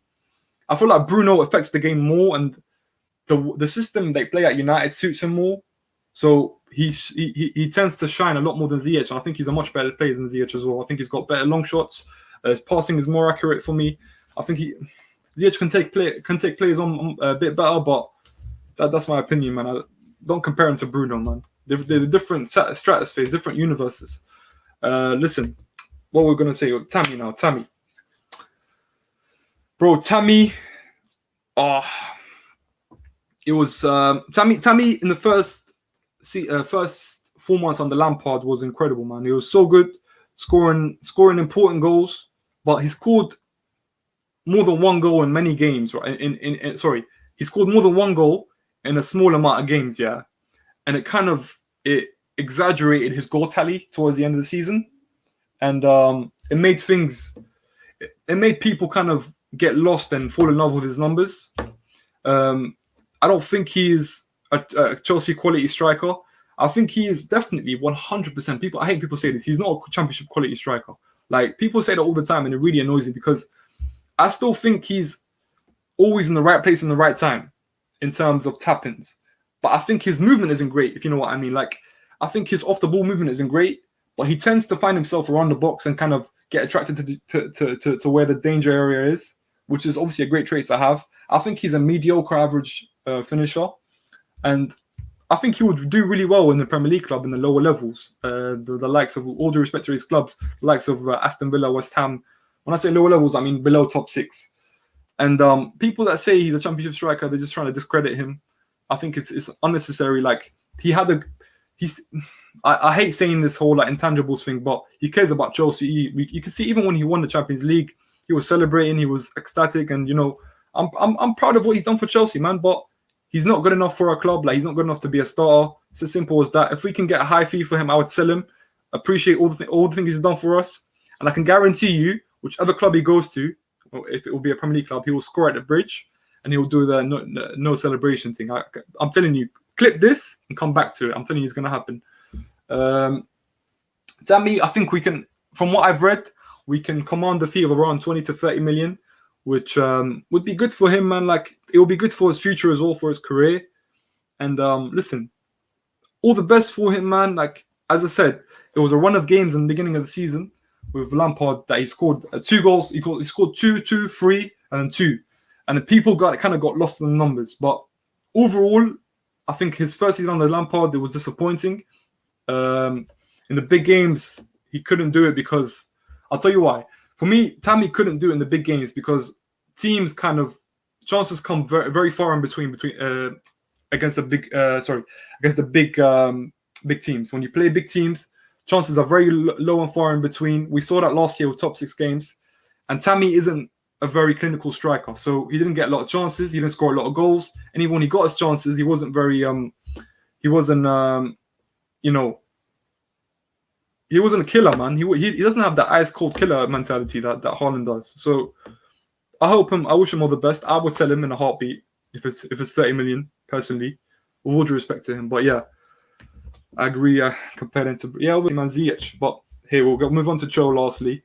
I feel like Bruno affects the game more, and the system they play at United suits him more. So he tends to shine a lot more than Ziyech, and I think he's a much better player than Ziyech as well. I think he's got better long shots. His passing is more accurate for me. I think Ziyech can take players on a bit better, but that's my opinion, man. Don't compare him to Bruno, man. They're different stratospheres, different universes. Listen, what we're gonna say, Tammy now. Tammy, bro, Tammy. It was Tammy in the first 4 months under Lampard was incredible, man. He was so good, scoring important goals. But he scored more than one goal in many games, right? He scored more than one goal in a small amount of games, yeah. And it exaggerated his goal tally towards the end of the season, and it made people kind of get lost and fall in love with his numbers. I don't think he's a Chelsea quality striker. I think he is definitely 100%. I hate people say this. He's not a championship quality striker. Like, people say that all the time, and it really annoys me because I still think he's always in the right place in the right time in terms of tap-ins. But I think his movement isn't great, if you know what I mean. Like, I think his off-the-ball movement isn't great, but he tends to find himself around the box and kind of get attracted to where the danger area is, which is obviously a great trait to have. I think he's a mediocre average finisher, and I think he would do really well in the Premier League club in the lower levels. The likes of, all due respect to his clubs, the likes of Aston Villa, West Ham. When I say lower levels, I mean below top 6. And people that say he's a championship striker, they're just trying to discredit him. I think it's unnecessary. Like, I hate saying this whole like intangibles thing, but he cares about Chelsea. You can see even when he won the Champions League, he was celebrating, he was ecstatic, and I'm proud of what he's done for Chelsea, man. But he's not good enough for our club. Like, he's not good enough to be a starter. It's as simple as that. If we can get a high fee for him, I would sell him. Appreciate all the things he's done for us, and I can guarantee you, whichever club he goes to, or if it will be a Premier League club, he will score at the bridge, and he will do the no celebration thing. I'm telling you, clip this and come back to it. I'm telling you, it's going to happen. Tammy, I think we can, from what I've read, we can command a fee of around 20 to 30 million, which would be good for him, man. Like, it will be good for his future as well, for his career. And listen, all the best for him, man. Like, as I said, it was a run of games in the beginning of the season with Lampard that he scored 2 goals. He scored 2, 3, and then 2. And the people got lost in the numbers. But overall, I think his first season under Lampard, it was disappointing. In the big games, he couldn't do it because, I'll tell you why. For me, Tammy couldn't do it in the big games because teams chances come very, very far in between against the big teams. When you play big teams, chances are very low and far in between. We saw that last year with top 6 games, and Tammy isn't a very clinical striker, so he didn't get a lot of chances. He didn't score a lot of goals, and even when he got his chances, he wasn't very he wasn't a killer, man. He doesn't have that ice cold killer mentality that Haaland does. So I wish him all the best. I would sell him in a heartbeat if it's 30 million, personally, with all due respect to him. But yeah, I agree. Compared him to obviously, man, Ziyech. But here we'll move on to Joe. Lastly,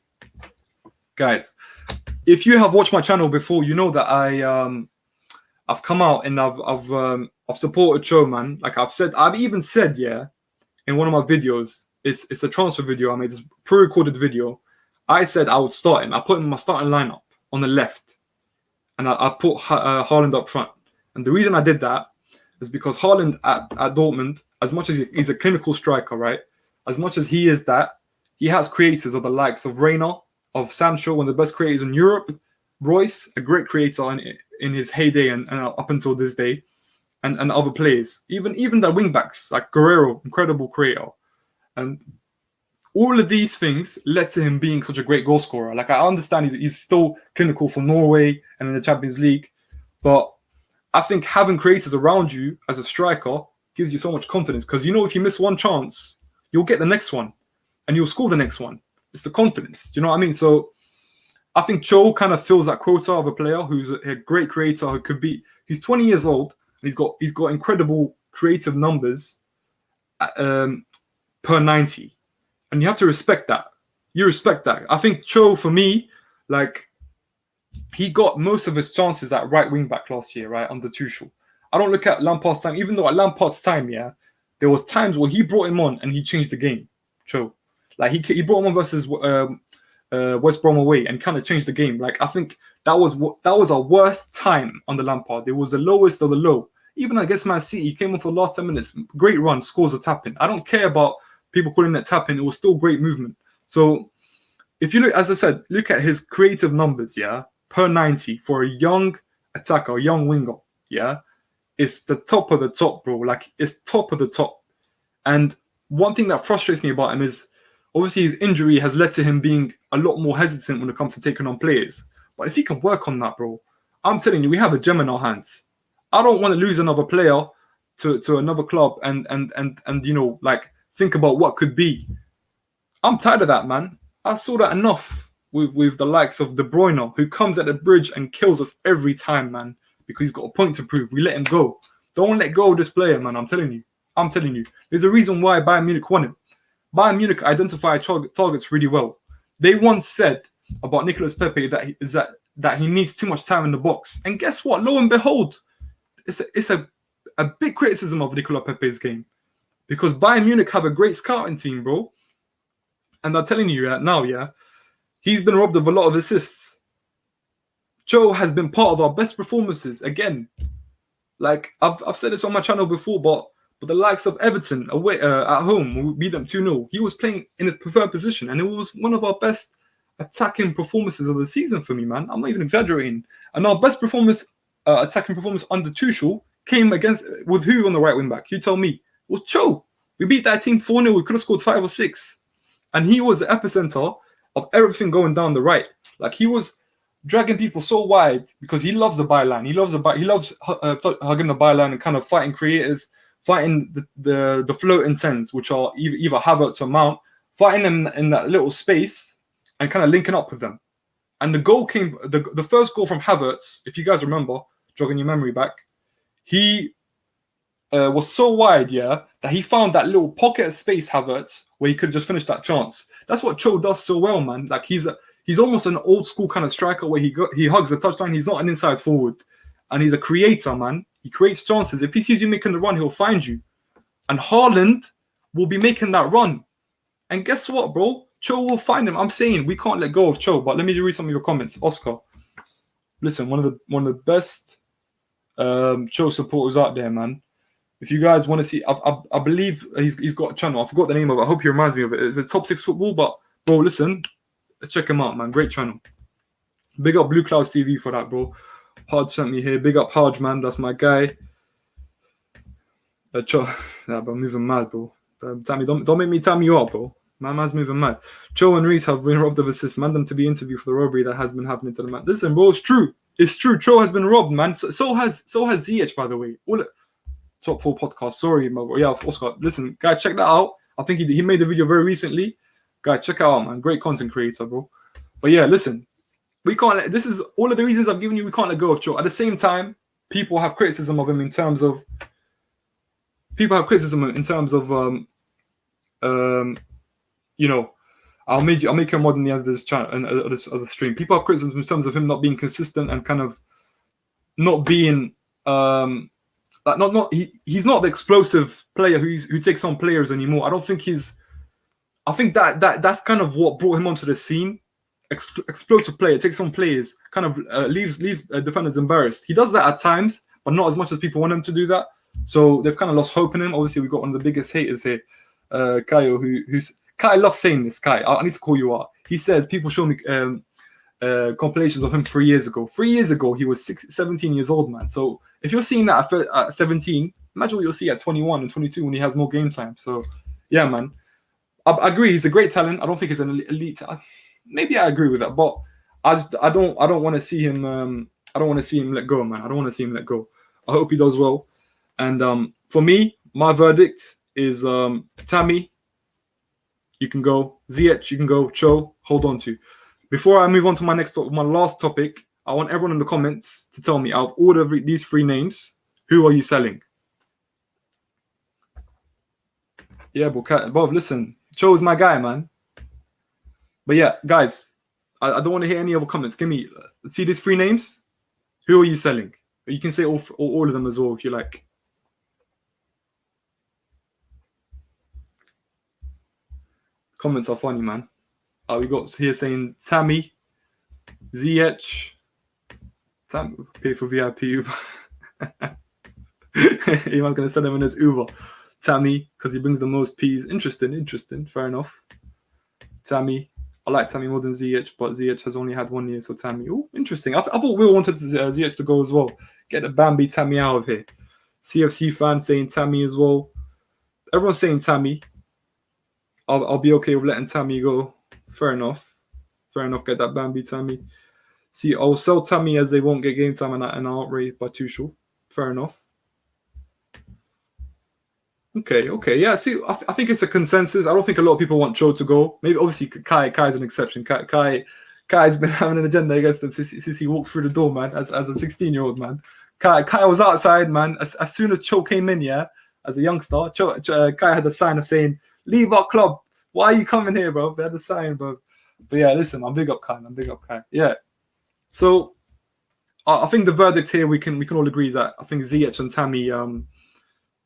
guys, if you have watched my channel before, you know that I've come out and I've supported Joe, man. Like I've even said, yeah, in one of my videos, it's a transfer video I made, this pre-recorded video. I said I would start him. I put him in my starting lineup on the left, and I put Haaland up front. And the reason I did that is because Haaland at Dortmund, as much as he's a clinical striker, right? As much as he is that, he has creators of the likes of Reina, of Sancho, one of the best creators in Europe. Royce, a great creator in his heyday and up until this day, and other players. Even the wing backs like Guerrero, incredible creator. And all of these things led to him being such a great goal scorer. Like, I understand he's still clinical for Norway and in the Champions League, but I think having creators around you as a striker gives you so much confidence, because you know if you miss one chance, you'll get the next one and you'll score the next one. It's the confidence. Do you know what I mean? So I think Cho kind of fills that quota of a player who's a great creator, who could be. He's 20 years old and he's got incredible creative numbers per 90. And you have to respect that. You respect that. I think Cho, for me, like, he got most of his chances at right wing back last year, right, under Tuchel. I don't look at Lampard's time, even though at Lampard's time, yeah, there was times where he brought him on and he changed the game. Cho, like he brought him on versus West Brom away and kind of changed the game. Like, I think that was our worst time under Lampard. It was the lowest of the low. Even against Man City, he came on for the last 10 minutes, great run, scores a tap-in. I don't care about people calling it tap-in. It was still great movement. So if you look, as I said, look at his creative numbers, yeah, per 90 for a young attacker, a young winger, yeah, it's the top of the top, bro. Like, it's top of the top. And one thing that frustrates me about him is, obviously, his injury has led to him being a lot more hesitant when it comes to taking on players. But if he can work on that, bro, I'm telling you, we have a gem in our hands. I don't want to lose another player to another club and you know, like, think about what could be. I'm tired of that, man. I saw that enough with the likes of De Bruyne, who comes at the bridge and kills us every time, man, because he's got a point to prove. We let him go. Don't let go of this player, man. I'm telling you. There's a reason why Bayern Munich won him. Bayern Munich identify targets really well. They once said about Nicolas Pepe that he needs too much time in the box. And guess what? Lo and behold, it's a big criticism of Nicolas Pepe's game, because Bayern Munich have a great scouting team, bro. And I'm telling you now, yeah, he's been robbed of a lot of assists. Cho has been part of our best performances again. Like, I've said this on my channel before, but the likes of Everton away at home, we beat them 2-0. He was playing in his preferred position, and it was one of our best attacking performances of the season for me, man. I'm not even exaggerating. And our best performance, attacking performance under Tuchel, came with who on the right wing back? You tell me. It was Cho. We beat that team 4-0. We could have scored 5 or 6. And he was the epicenter of everything going down the right. Like, he was dragging people so wide because he loves the byline. He loves hugging the byline and kind of fighting creators, fighting the floating tens, which are either Havertz or Mount, fighting them in that little space and kind of linking up with them. And the goal came, the first goal from Havertz, if you guys remember, jogging your memory back, he was so wide, yeah, that he found that little pocket of space, Havertz, where he could just finish that chance. That's what Cho does so well, man. Like, he's almost an old school kind of striker where he hugs the touchline. He's not an inside forward, and he's a creator, man. He creates chances. If he sees you making the run, he'll find you. And Haaland will be making that run. And guess what, bro? Cho will find him. I'm saying we can't let go of Cho. But let me read some of your comments. Oscar, listen, one of the best Cho supporters out there, man. If you guys want to see, I believe he's got a channel. I forgot the name of it. I hope he reminds me of it. It's a Top 6 Football. But bro, listen, check him out, man. Great channel. Big up Blue Clouds TV for that, bro. Haj sent me here. Big up Haj, man. That's my guy. Cho, yeah, but I'm moving mad, bro. Tammy, don't make me time you up, bro. My man's moving mad. Cho and Reese have been robbed of assists. Man, them to be interviewed for the robbery that has been happening to the man. Listen, bro, it's true. It's true. Cho has been robbed, man. So has Ziyech, by the way. All Top 4 podcast. Sorry, my bro. Yeah, Oscar. Listen, guys, check that out. I think he made the video very recently. Guys, check it out, man. Great content creator, bro. But yeah, listen. We can't. This is all of the reasons I've given you. We can't let go of Cho. At the same time, people have criticism of him in terms of. You know, I'll make you a mod in the end of this channel and other stream. People have criticism in terms of him not being consistent and kind of not being he's not the explosive player who takes on players anymore. I don't think I think that's kind of what brought him onto the scene. Explosive player, takes on players, kind of leaves defenders embarrassed. He does that at times, but not as much as people want him to do that. So they've kind of lost hope in him. Obviously, we've got one of the biggest haters here, Kaio, who's Kai. I love saying this, Kai. I need to call you out. He says people show me compilations of him 3 years ago. 3 years ago, he was 17 years old, man. So if you're seeing that at 17, imagine what you'll see at 21 and 22 when he has more game time. So, yeah, man. I agree. He's a great talent. I don't think he's an elite. Maybe I agree with that, but I don't want to see him. I don't want to see him let go, man. I don't want to see him let go. I hope he does well. And for me, my verdict is Tammy, you can go. Ziyech, you can go. Cho, hold on to. Before I move on to my last topic, I want everyone in the comments to tell me, out of all of these three names, who are you selling? Yeah, Bob, listen. Cho is my guy, man. But yeah, guys, I don't want to hear any other comments. Give me, see these three names? Who are you selling? You can say all of them as well if you like. Comments are funny, man. We got here saying Tammy, Ziyech, Tam, pay for VIP Uber. Iman's going to send him in his Uber. Tammy, because he brings the most peas. Interesting. Fair enough. Tammy. I like Tammy more than Ziyech, but Ziyech has only had 1 year, so Tammy. Oh, interesting. I thought we wanted Ziyech to go as well. Get the Bambi Tammy out of here. CFC fans saying Tammy as well. Everyone's saying Tammy. I'll be okay with letting Tammy go. Fair enough. Get that Bambi Tammy. See, I'll sell Tammy as they won't get game time and outraged by Tuchel. Fair enough. Okay. Yeah, see, I think it's a consensus. I don't think a lot of people want Cho to go. Maybe, obviously, Kai's an exception. Kai's been having an agenda against them since he walked through the door, man, as a 16-year-old, man. Kai was outside, man. As soon as Cho came in, yeah, as a youngster, Kai had a sign of saying, leave our club. Why are you coming here, bro? They had the sign, bro. But yeah, listen, I'm big up Kai. Yeah. So I think the verdict here, we can all agree that I think Ziyech and Tammy,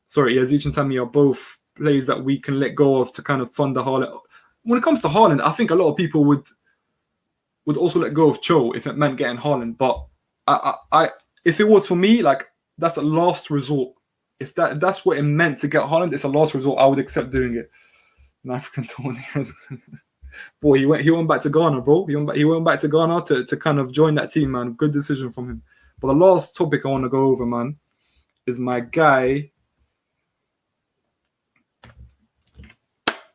Ziyech and Tammy are both players that we can let go of to kind of fund the Haaland. When it comes to Haaland, I think a lot of people would also let go of Cho if it meant getting Haaland. But I if it was for me, like, that's a last resort. If that's what it meant to get Haaland, it's a last resort. I would accept doing it. An African tournament. Boy, he went back to Ghana, bro. He went back to Ghana to kind of join that team, man. Good decision from him. But the last topic I want to go over, man, is my guy.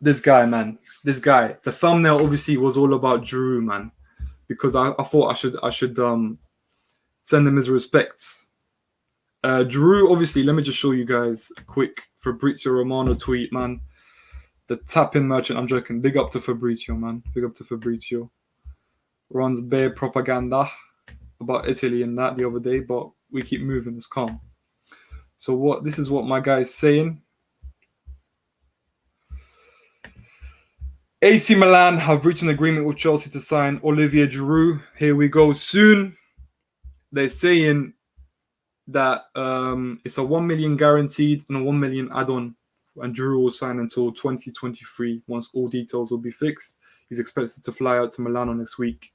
This guy, man. The thumbnail obviously was all about Giroud, man, because I thought I should send him his respects. Giroud, obviously, let me just show you guys a quick Fabrizio Romano tweet, man. The tap-in merchant, I'm joking. Big up to Fabrizio, man. Big up to Fabrizio. Runs bare propaganda about Italy and that the other day, but we keep moving. It's calm. So this is what my guy is saying. AC Milan have reached an agreement with Chelsea to sign Olivier Giroud. Here we go soon. They're saying that it's a 1 million guaranteed and a 1 million add-on. And Giroud will sign until 2023 once all details will be fixed. He's expected to fly out to Milano next week.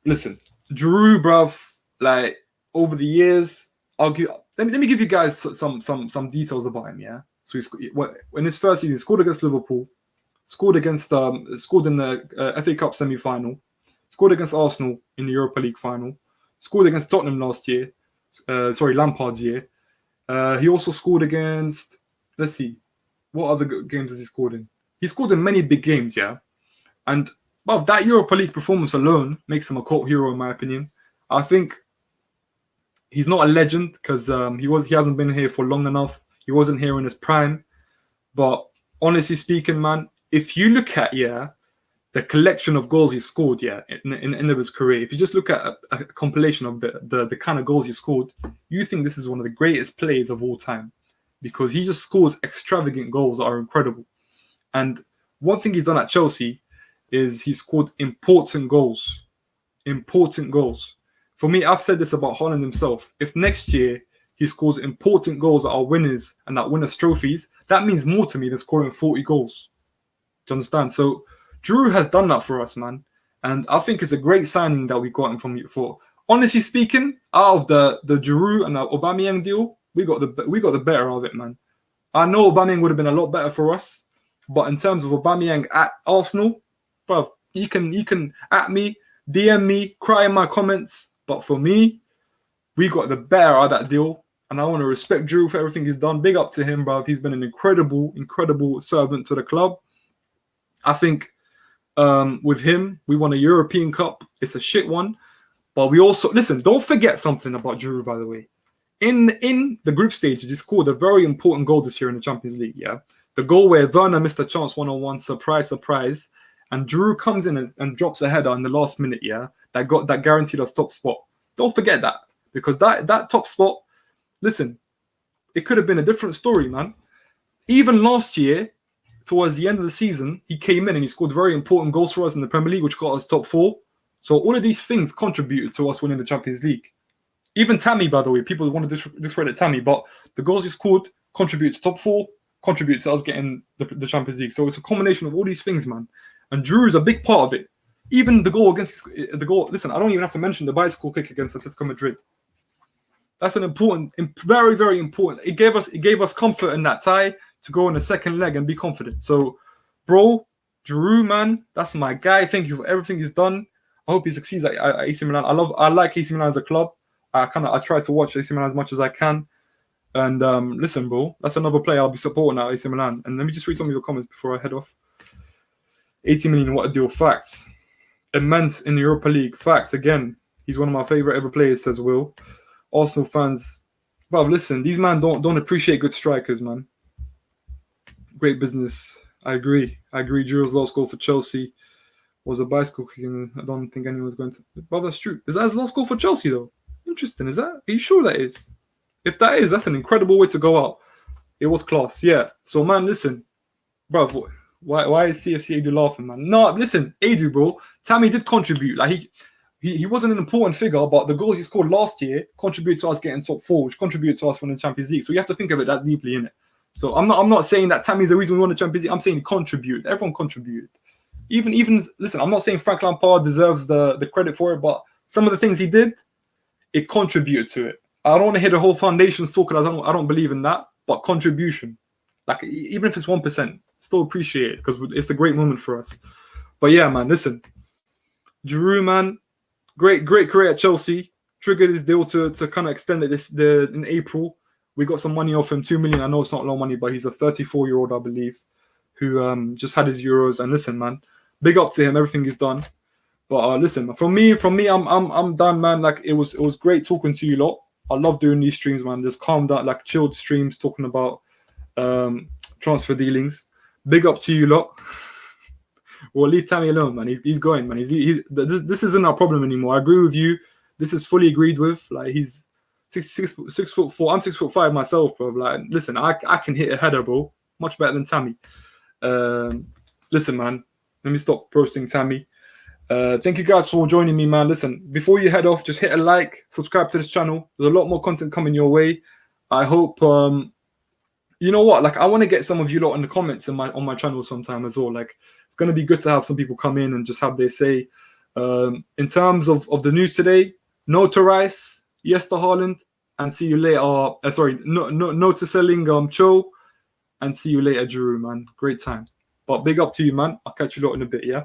Listen, Giroud, bruv, like, over the years, let me give you guys some details about him, yeah? So in his first season, he scored against Liverpool, scored in the FA Cup semi-final, scored against Arsenal in the Europa League final, scored against Tottenham last year, Lampard's year. He also scored against, let's see, what other games has he scored in? He scored in many big games, yeah? And that Europa League performance alone makes him a cult hero, in my opinion. I think he's not a legend because he hasn't been here for long enough. He wasn't here in his prime. But honestly speaking, man, if you look at, the collection of goals he scored, in the end of his career, if you just look at a compilation of the kind of goals he scored, you think this is one of the greatest players of all time, because he just scores extravagant goals that are incredible. And one thing he's done at Chelsea is he scored important goals. For me, I've said this about Haaland himself. If next year he scores important goals that are winners and that win us trophies, that means more to me than scoring 40 goals. Do you understand? So Giroud has done that for us, man. And I think it's a great signing that we got him from you for. Honestly speaking, out of the Giroud and the Aubameyang deal, we got the better of it, man. I know Aubameyang would have been a lot better for us, but in terms of Aubameyang at Arsenal, bruv, you can at me, DM me, cry in my comments. But for me, we got the better of that deal. and I want to respect Giroud for everything he's done. Big up to him, bruv. He's been an incredible, incredible servant to the club. I think with him, we won a European Cup. It's a shit one. But we also, listen, don't forget something about Giroud, by the way. In the group stages, he scored a very important goal this year in the Champions League, yeah? The goal where Werner missed a chance one-on-one, surprise, surprise. And Giroud comes in and drops a header in the last minute, yeah? That guaranteed us top spot. Don't forget that. Because that top spot, listen, it could have been a different story, man. Even last year, towards the end of the season, he came in and he scored very important goals for us in the Premier League, which got us top 4. So all of these things contributed to us winning the Champions League. Even Tammy, by the way, people want to discredit Tammy, but the goals he scored contribute to top 4, contribute to us getting the Champions League. So it's a combination of all these things, man. And Giroud is a big part of it. Even the goal listen, I don't even have to mention the bicycle kick against Atletico Madrid. That's an important, very, very important. It gave us comfort in that tie to go in the second leg and be confident. So, bro, Giroud, man, that's my guy. Thank you for everything he's done. I hope he succeeds at AC Milan. I like AC Milan as a club. I try to watch AC Milan as much as I can. And listen, bro, that's another player I'll be supporting at AC Milan. And let me just read some of your comments before I head off. 80 million, what a deal. Facts. Immense in the Europa League. Facts, again. He's one of my favourite ever players, says Will. Arsenal fans, well, listen, these men don't appreciate good strikers, man. Great business. I agree. Giroud's last goal for Chelsea was a bicycle kick. I don't think anyone's going to... Well, that's true. Is that his last goal for Chelsea, though? Interesting. Are you sure that is? If that is, that's an incredible way to go out. It was class, yeah. So, man, listen. Bro, why is CFC Adu laughing, man? No, listen, Adu, bro. Tammy did contribute. Like, he wasn't an important figure, but the goals he scored last year contributed to us getting top 4, which contributed to us winning the Champions League. So you have to think of it that deeply, innit? So I'm not saying that Tammy's the reason we won the Champions League. I'm saying he contributed. Everyone contributed. Even listen, I'm not saying Frank Lampard deserves the credit for it, but some of the things he did, it contributed to it. I don't want to hear the whole foundations talk because I don't believe in that, but contribution, like even if it's 1%, still appreciate it because it's a great moment for us. But yeah, man, listen, Giroud, man, great career at Chelsea. Triggered his deal to kind of extend it in April. We got some money off him, 2 million. I know it's not a lot of money, but he's a 34-year-old, I believe, who just had his Euros. And listen, man, big up to him, everything he's done. But listen, from me, I'm done, man. Like it was great talking to you lot. I love doing these streams, man. Just calm down, like chilled streams, talking about transfer dealings. Big up to you lot. Well, leave Tammy alone, man. He's going, man. This isn't our problem anymore. I agree with you. This is fully agreed with. Like he's 6'4". I'm 6'5" myself, bro. Like, listen, I can hit a header, bro. Much better than Tammy. Listen, man. Let me stop roasting Tammy. Thank you guys for joining me, man. Listen, before you head off, just hit a like, subscribe to this channel. There's a lot more content coming your way. I hope you know what? Like, I want to get some of you lot in the comments on my channel sometime as well. Like, it's going to be good to have some people come in and just have their say. In terms of the news today, no to Rice, yes to Haaland, and see you later. No to selling Cho, and see you later, Giroud, man. Great time. But big up to you, man. I'll catch you lot in a bit, yeah?